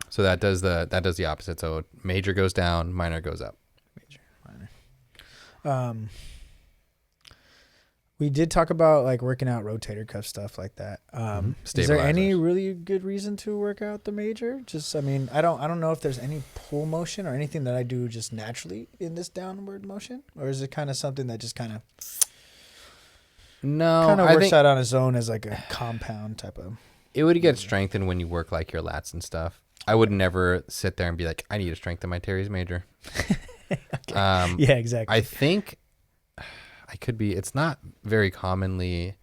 S2: So that does the opposite. So major goes down, minor goes up.
S3: Major, minor. We did talk about like working out rotator cuff stuff like that. Is there any really good reason to work out the major? Just, I mean, I don't know if there's any pull motion or anything that I do just naturally in this downward motion, or is it kind of something that just kind of works out on its own as like a compound type of.
S2: It would get strengthened when you work like your lats and stuff. I would never sit there and be like, I need to strengthen my teres major.
S3: Yeah, exactly.
S2: I think I could be. It's not very commonly.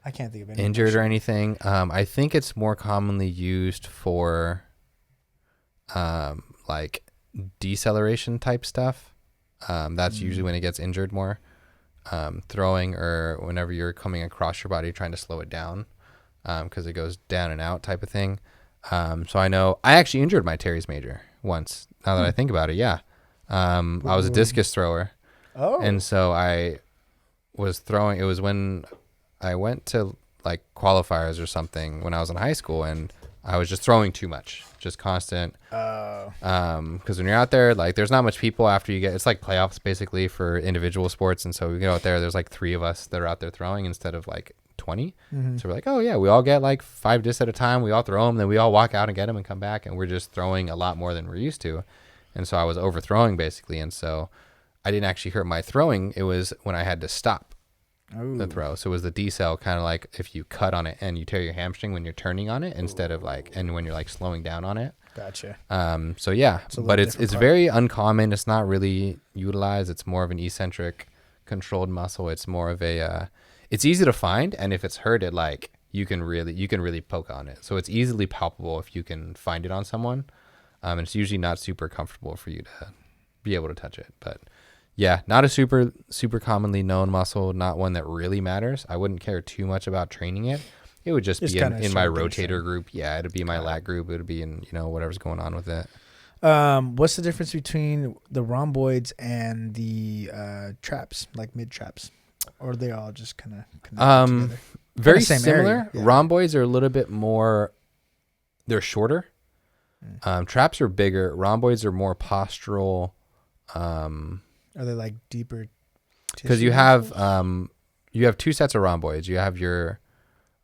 S3: I can't think of any
S2: injured or anything. I think it's more commonly used for, like deceleration type stuff. That's usually when it gets injured more. throwing or whenever you're coming across your body trying to slow it down, because it goes down and out type of thing. So I know I actually injured my teres major once. Now that I think about it, yeah. I was a discus thrower.
S3: Oh.
S2: And so I was throwing. It was when I went to like qualifiers or something when I was in high school, and I was just throwing too much, just constant. Because when you're out there, like there's not much people after you get. It's like playoffs basically for individual sports, and so we get out there. There's like 3 of us that are out there throwing instead of like 20. So we're like, oh yeah, we all get like 5 discs at a time. We all throw them, then we all walk out and get them and come back, and we're just throwing a lot more than we're used to. And so I was overthrowing basically, and so I didn't actually hurt my throwing. It was when I had to stop the throw. So it was the decel, kind of like if you cut on it and you tear your hamstring when you're turning on it instead of like, and when you're like slowing down on it.
S3: Gotcha.
S2: So yeah, but it's very uncommon. It's not really utilized. It's more of an eccentric controlled muscle. It's more of a, it's easy to find. And if it's hurt, it like, you can really poke on it. So it's easily palpable if you can find it on someone. And it's usually not super comfortable for you to be able to touch it, but yeah, not a super commonly known muscle, not one that really matters. I wouldn't care too much about training it. It would just be in my rotator group. Yeah, it'd be my lat group. It would be in, whatever's going on with it.
S3: What's the difference between the rhomboids and the traps, like mid traps? Or are they all just kind of together?
S2: Very similar. Yeah. Rhomboids are a little bit more, they're shorter. Traps are bigger. Rhomboids are more postural.
S3: Are they like deeper?
S2: Because you have 2 sets of rhomboids. You have your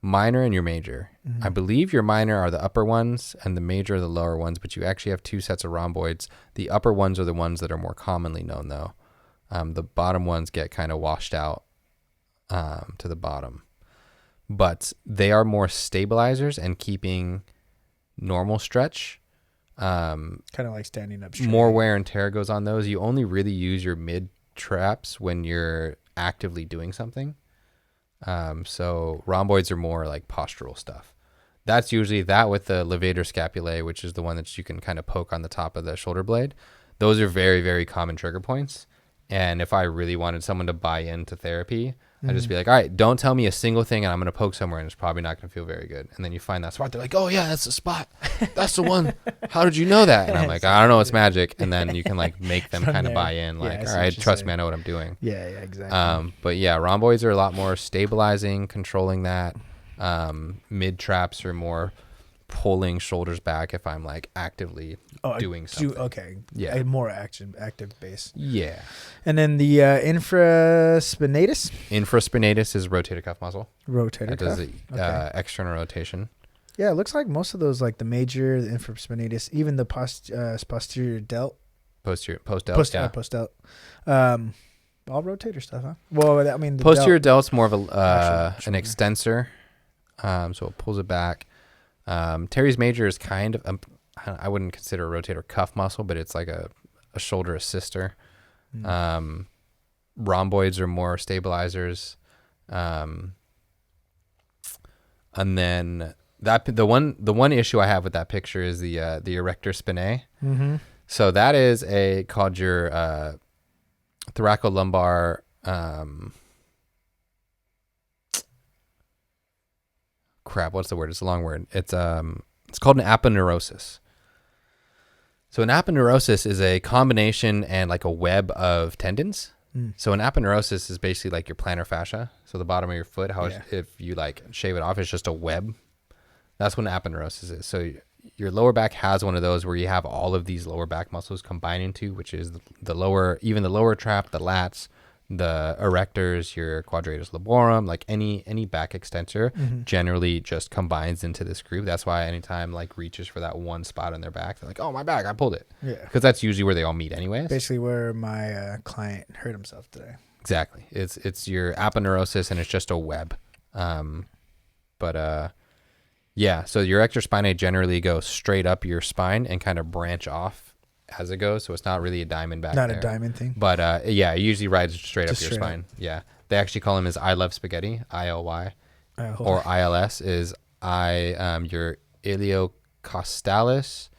S2: minor and your major. I believe your minor are the upper ones and the major are the lower ones, but you actually have 2 sets of rhomboids. The upper ones are the ones that are more commonly known, though. The bottom ones get kind of washed out to the bottom, but they are more stabilizers and keeping normal stretch.
S3: Kind of like standing up straight.
S2: More wear and tear goes on those. You only really use your mid traps when you're actively doing something. So rhomboids are more like postural stuff. That's usually that with the levator scapulae, which is the one that you can kind of poke on the top of the shoulder blade. Those are very, very common trigger points. And if I really wanted someone to buy into therapy, I'd just be like, all right, don't tell me a single thing and I'm going to poke somewhere and it's probably not going to feel very good. And then you find that spot. They're like, oh, yeah, that's the spot. That's the one. How did you know that? And I'm like, I don't know. It's magic. And then you can like make them kind of buy in. Like, all right, trust me. I know what I'm doing.
S3: Yeah, exactly.
S2: But yeah, rhomboids are a lot more stabilizing, controlling that. Mid traps are more pulling shoulders back if I'm like actively doing something.
S3: Okay.
S2: Yeah.
S3: A more active base.
S2: Yeah.
S3: And then the infraspinatus?
S2: Infraspinatus is rotator cuff muscle.
S3: Rotator cuff.
S2: It does external rotation.
S3: Yeah, it looks like most of those, like the major, the infraspinatus, even the posterior delt.
S2: Post delt.
S3: Post delt. All rotator stuff, huh? Well, I mean, the
S2: posterior delt's more of an extensor. So it pulls it back. Teres major is kind of, I wouldn't consider a rotator cuff muscle, but it's like a shoulder assister. Rhomboids are more stabilizers. And then the one issue I have with that picture is the erector spinae. So that is called your thoracolumbar what's the word? It's a long word. It's called an aponeurosis. So an aponeurosis is a combination and like a web of tendons. So an aponeurosis is basically like your plantar fascia. So the bottom of your foot, if you like shave it off, it's just a web. That's what an aponeurosis is. So your lower back has one of those where you have all of these lower back muscles combined into, which is the lower trap, the lats, the erectors, your quadratus laborum, like any back extensor generally just combines into this group. That's why anytime like reaches for that one spot on their back, they're like, oh, my back, I pulled it. Yeah. Because that's usually where they all meet anyways.
S3: Basically where my client hurt himself today.
S2: Exactly. It's your aponeurosis and it's just a web. Yeah, so your erector spinae generally go straight up your spine and kind of branch off as it goes, so it's not really a diamond back there.
S3: Not a diamond thing.
S2: But it usually rides straight up your spine. Yeah. They actually call him as I love spaghetti, ILY. Or ILS is your iliocostalis,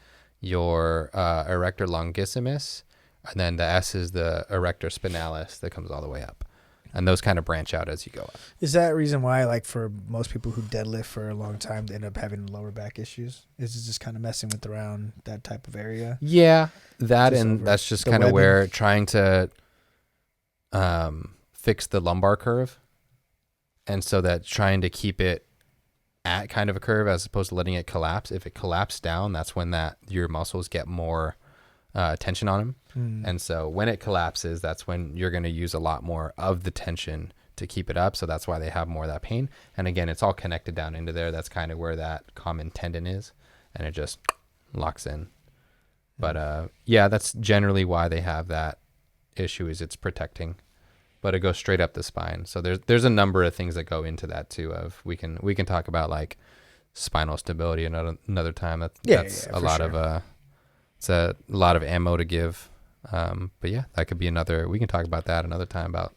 S2: your erector longissimus, and then the S is the erector spinalis that comes all the way up. And those kind of branch out as you go up.
S3: Is that a reason why, like, for most people who deadlift for a long time, they end up having lower back issues? Is it just kind of messing with around that type of area?
S2: Yeah, that's just kind of where trying to fix the lumbar curve. And so that trying to keep it at kind of a curve as opposed to letting it collapse. If it collapsed down, that's when your muscles get more tension on them. And so when it collapses, that's when you're going to use a lot more of the tension to keep it up. So that's why they have more of that pain. And again, it's all connected down into there. That's kind of where that common tendon is, and it just locks in. But yeah, that's generally why they have that issue, is it's protecting, but it goes straight up the spine. So there's a number of things that go into that too. Of we can talk about like spinal stability another time. That's a lot of it's a lot of ammo to give. But yeah, that could be another. We can talk about that another time about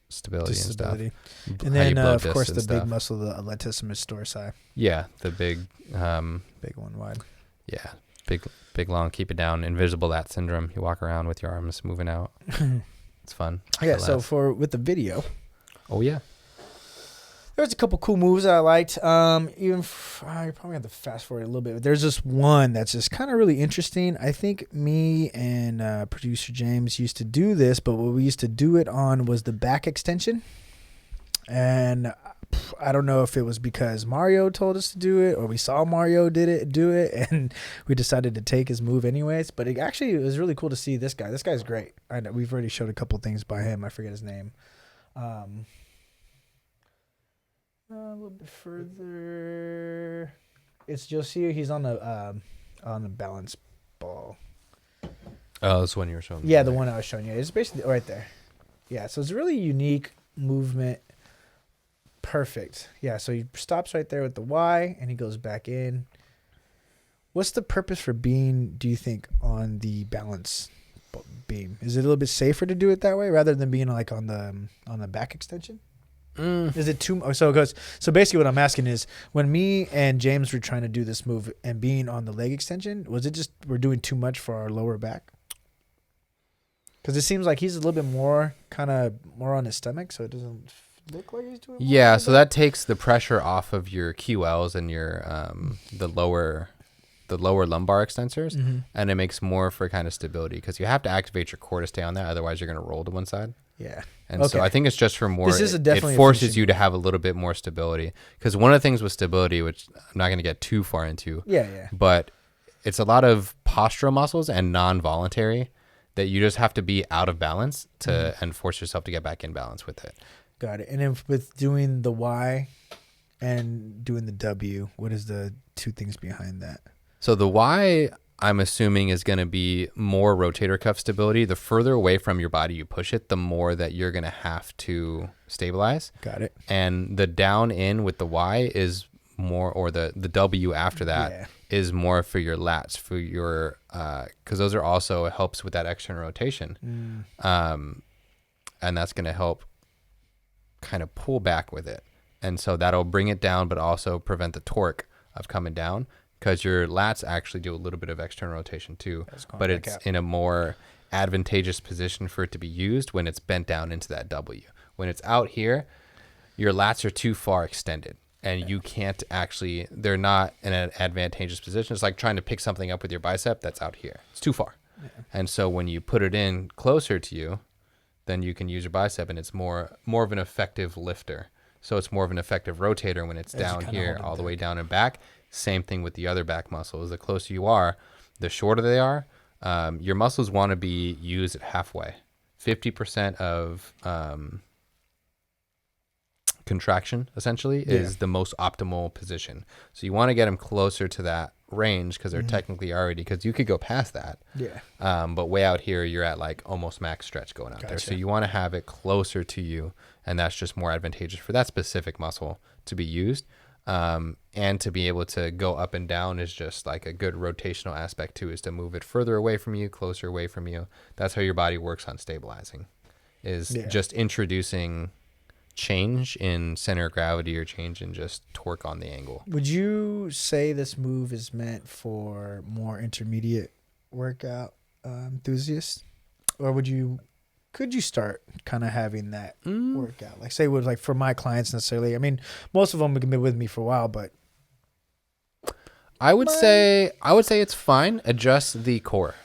S2: stability and stuff.
S3: And then of course the big muscle, the latissimus dorsi.
S2: Yeah, the big
S3: one wide.
S2: Yeah, big long. Keep it down. Invisible lat syndrome. You walk around with your arms moving out. It's fun.
S3: Yeah. So with the video.
S2: Oh yeah.
S3: There's a couple cool moves that I liked. You probably have to fast forward a little bit. But there's this one that's just kind of really interesting. I think me and producer James used to do this, but what we used to do it on was the back extension. And I don't know if it was because Mario told us to do it or we saw Mario do it, and we decided to take his move anyways. But it was really cool to see this guy. This guy's great. I know we've already showed a couple things by him. I forget his name. A little bit further, you'll see he's on the balance ball.
S2: Oh, this one you were showing me.
S3: Yeah, the one I was showing you. It's basically right there. Yeah, so it's a really unique movement. Perfect. Yeah, so he stops right there with the Y, and he goes back in. What's the purpose for being, do you think, on the balance beam? Is it a little bit safer to do it that way rather than being like on the back extension? Is it too? So basically what I'm asking is, when me and James were trying to do this move and being on the leg extension, was it just we're doing too much for our lower back? Because it seems like he's a little bit more on his stomach, so it doesn't look like he's doing more.
S2: Yeah, so that takes the pressure off of your QLs and your the lower lumbar extensors, and it makes more for kind of stability, because you have to activate your core to stay on that, otherwise you're going to roll to one side.
S3: Yeah.
S2: And so I think it's just for more,
S3: it
S2: forces you to have a little bit more stability. Because one of the things with stability, which I'm not going to get too far into, but it's a lot of postural muscles and non-voluntary that you just have to be out of balance to and force yourself to get back in balance with it.
S3: Got it. And then with doing the Y and doing the W, what is the two things behind that?
S2: So the Y, I'm assuming, is going to be more rotator cuff stability. The further away from your body you push it, the more that you're going to have to stabilize.
S3: Got it.
S2: And the down in with the Y is more, or the W after that is more for your lats, for your, because those are also, it helps with that external rotation. And that's going to help kind of pull back with it. And so that'll bring it down, but also prevent the torque of coming down, because your lats actually do a little bit of external rotation too, but it's in a more advantageous position for it to be used when it's bent down into that W. When it's out here, your lats are too far extended, and you can't actually, they're not in an advantageous position. It's like trying to pick something up with your bicep that's out here. It's too far. And so when you put it in closer to you, then you can use your bicep, and it's more of an effective lifter. So it's more of an effective rotator when it's down here, all the way down and back. Same thing with the other back muscles. The closer you are, the shorter they are. Your muscles want to be used at halfway. 50% of contraction, essentially, is the most optimal position. So you want to get them closer to that range, because they're technically already, because you could go past that. But way out here, you're at like almost max stretch going out there. So you want to have it closer to you, and that's just more advantageous for that specific muscle to be used. And to be able to go up and down is just like a good rotational aspect too, is to move it further away from you, closer away from you. That's how your body works on stabilizing, is just introducing change in center of gravity or change in just torque on the angle.
S3: Would you say this move is meant for more intermediate workout enthusiasts, or would you could you start kind of having that workout? Like say with like for my clients necessarily. I mean, most of them have been with me for a while, but
S2: I would say it's fine. Adjust the core.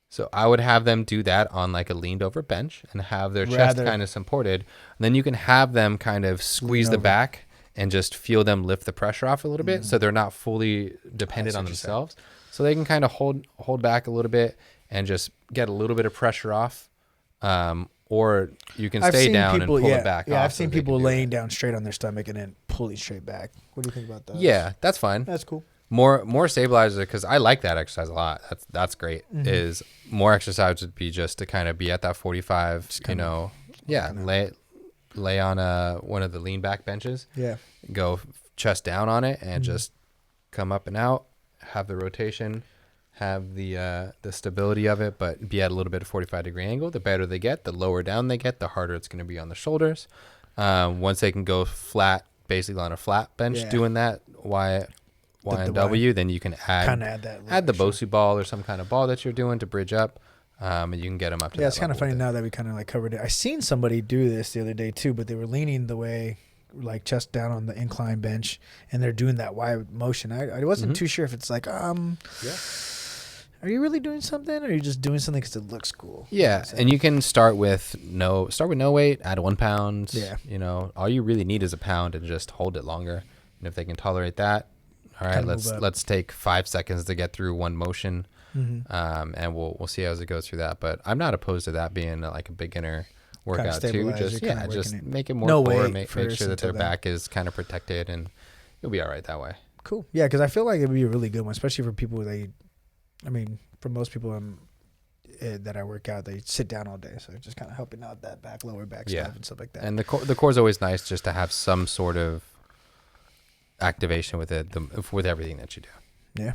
S2: So I would have them do that on like a leaned over bench and have their chest kind of supported. And then you can have them kind of squeeze the back and just feel them lift the pressure off a little bit, so they're not fully dependent on themselves. So they can kind of hold back a little bit and just get a little bit of pressure off. Or you can stay down and pull it back.
S3: Yeah, I've seen people laying down straight on their stomach and then pulling straight back. What do you think about that?
S2: Yeah, that's fine.
S3: That's cool.
S2: More stabilizer, because I like that exercise a lot. That's great. Is more exercise would be just to kind of be at that 45. Just lay on one of the lean back benches.
S3: Yeah.
S2: Go chest down on it and just come up and out. Have the rotation. Have the stability of it, but be at a little bit of 45-degree angle. The better they get, the lower down they get, the harder it's going to be on the shoulders. Once they can go flat, basically on a flat bench, doing that Y and W, then you can add the BOSU ball or some kind of ball that you're doing to bridge up, and you can get them up to that.
S3: Yeah, it's kind of funny now that we kind of like covered it. I seen somebody do this the other day too, but they were leaning the way, like chest down on the incline bench, and they're doing that Y motion. I wasn't too sure if it's like are you really doing something, or are you just doing something because it looks cool?
S2: Yeah, and you can start with no weight, add 1 pound.
S3: Yeah.
S2: You know, all you really need is a pound and just hold it longer. And if they can tolerate that, all right, let's take 5 seconds to get through one motion, and we'll see as it goes through that. But I'm not opposed to that being like a beginner workout too. Just make it more core, make sure that their back is kind of protected, and you'll be all right that way.
S3: Cool. Yeah, because I feel like it would be a really good one, especially for people for most people that I work out, they sit down all day, so just kind of helping out that lower back stuff and stuff like that.
S2: And the core is always nice just to have some sort of activation with it, with everything that you do.
S3: Yeah.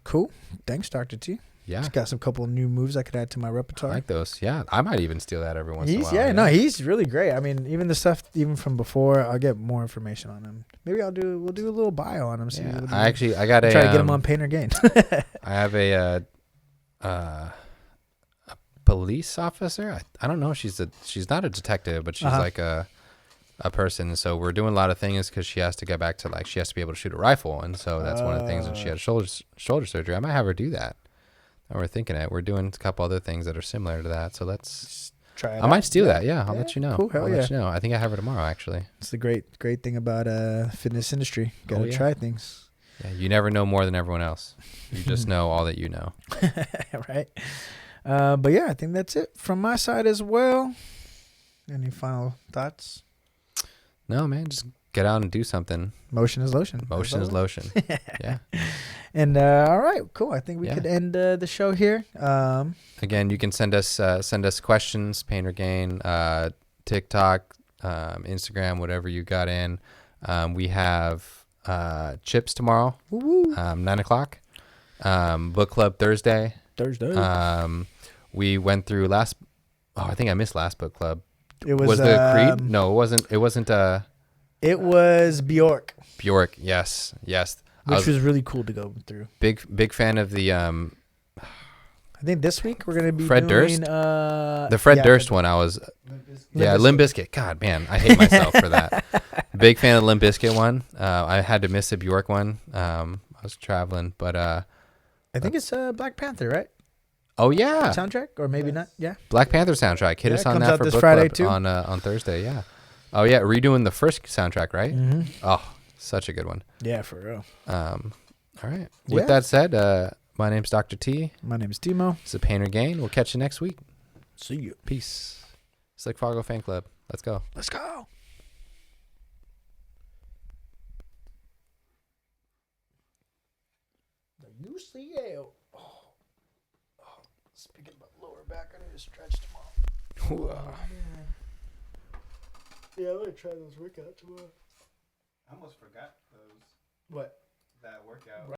S3: Cool. Thanks, Dr. T.
S2: Yeah.
S3: Just got some couple of new moves I could add to my repertoire.
S2: I like those. Yeah. I might even steal that every once in a while.
S3: Yeah, no, he's really great. I mean, even the stuff from before, I'll get more information on him. Maybe we'll do a little bio on him.
S2: I got
S3: try to get him on Pain or Gain.
S2: I have a police officer. I don't know. She's not a detective, but she's like a person. So we're doing a lot of things because she has to get back to she has to be able to shoot a rifle. And so that's one of the things when she had shoulder surgery. I might have her do that. And we're thinking it. We're doing a couple other things that are similar to that. So let's try it. I might steal that. Yeah, I'll let you know.
S3: Cool.
S2: I'll let you know. I think I have her tomorrow, actually.
S3: It's the great thing about fitness industry. Got to try things.
S2: Yeah, you never know more than everyone else. You just know all that you know.
S3: Right. But yeah, I think that's it from my side as well. Any final thoughts?
S2: No, man. Just get out and do something.
S3: Motion is lotion.
S2: Motion is lotion. Yeah.
S3: And all right, cool. I think we could end the show here.
S2: Again, you can send us questions, Pain or Gain, TikTok, Instagram, whatever you got in. We have chips tomorrow, 9:00. Book club Thursday. We went through I think I missed last book club.
S3: It was
S2: the Creed? No, it wasn't. It wasn't.
S3: It was Bjork.
S2: Bjork, yes.
S3: Which was really cool to go through.
S2: Big fan of the.
S3: I think this week we're gonna be
S2: Fred
S3: doing,
S2: Durst. The Fred Durst one. I was. Limp Bizkit. God, man, I hate myself for that. Big fan of the Limp Bizkit one. I had to miss the Bjork one. I was traveling, but
S3: I think it's Black Panther, right?
S2: Oh yeah,
S3: soundtrack or maybe not. Yeah,
S2: Black Panther soundtrack. Hit us on that for book
S3: Friday
S2: club
S3: too.
S2: On Thursday. Yeah. Oh yeah, redoing the first soundtrack, right? Mm-hmm. Oh, such a good one.
S3: Yeah, for real.
S2: All right. With that said, my name's Dr. T.
S3: My name's Timo.
S2: It's a Pain or Gain. We'll catch you next week.
S3: See you.
S2: Peace. Slick Fargo Fan Club. Let's go.
S3: Let's go. The UCL. Speaking about lower back, I need to stretch tomorrow. Yeah, I'm going to try those workouts tomorrow.
S1: I almost forgot those.
S3: What?
S1: That workout.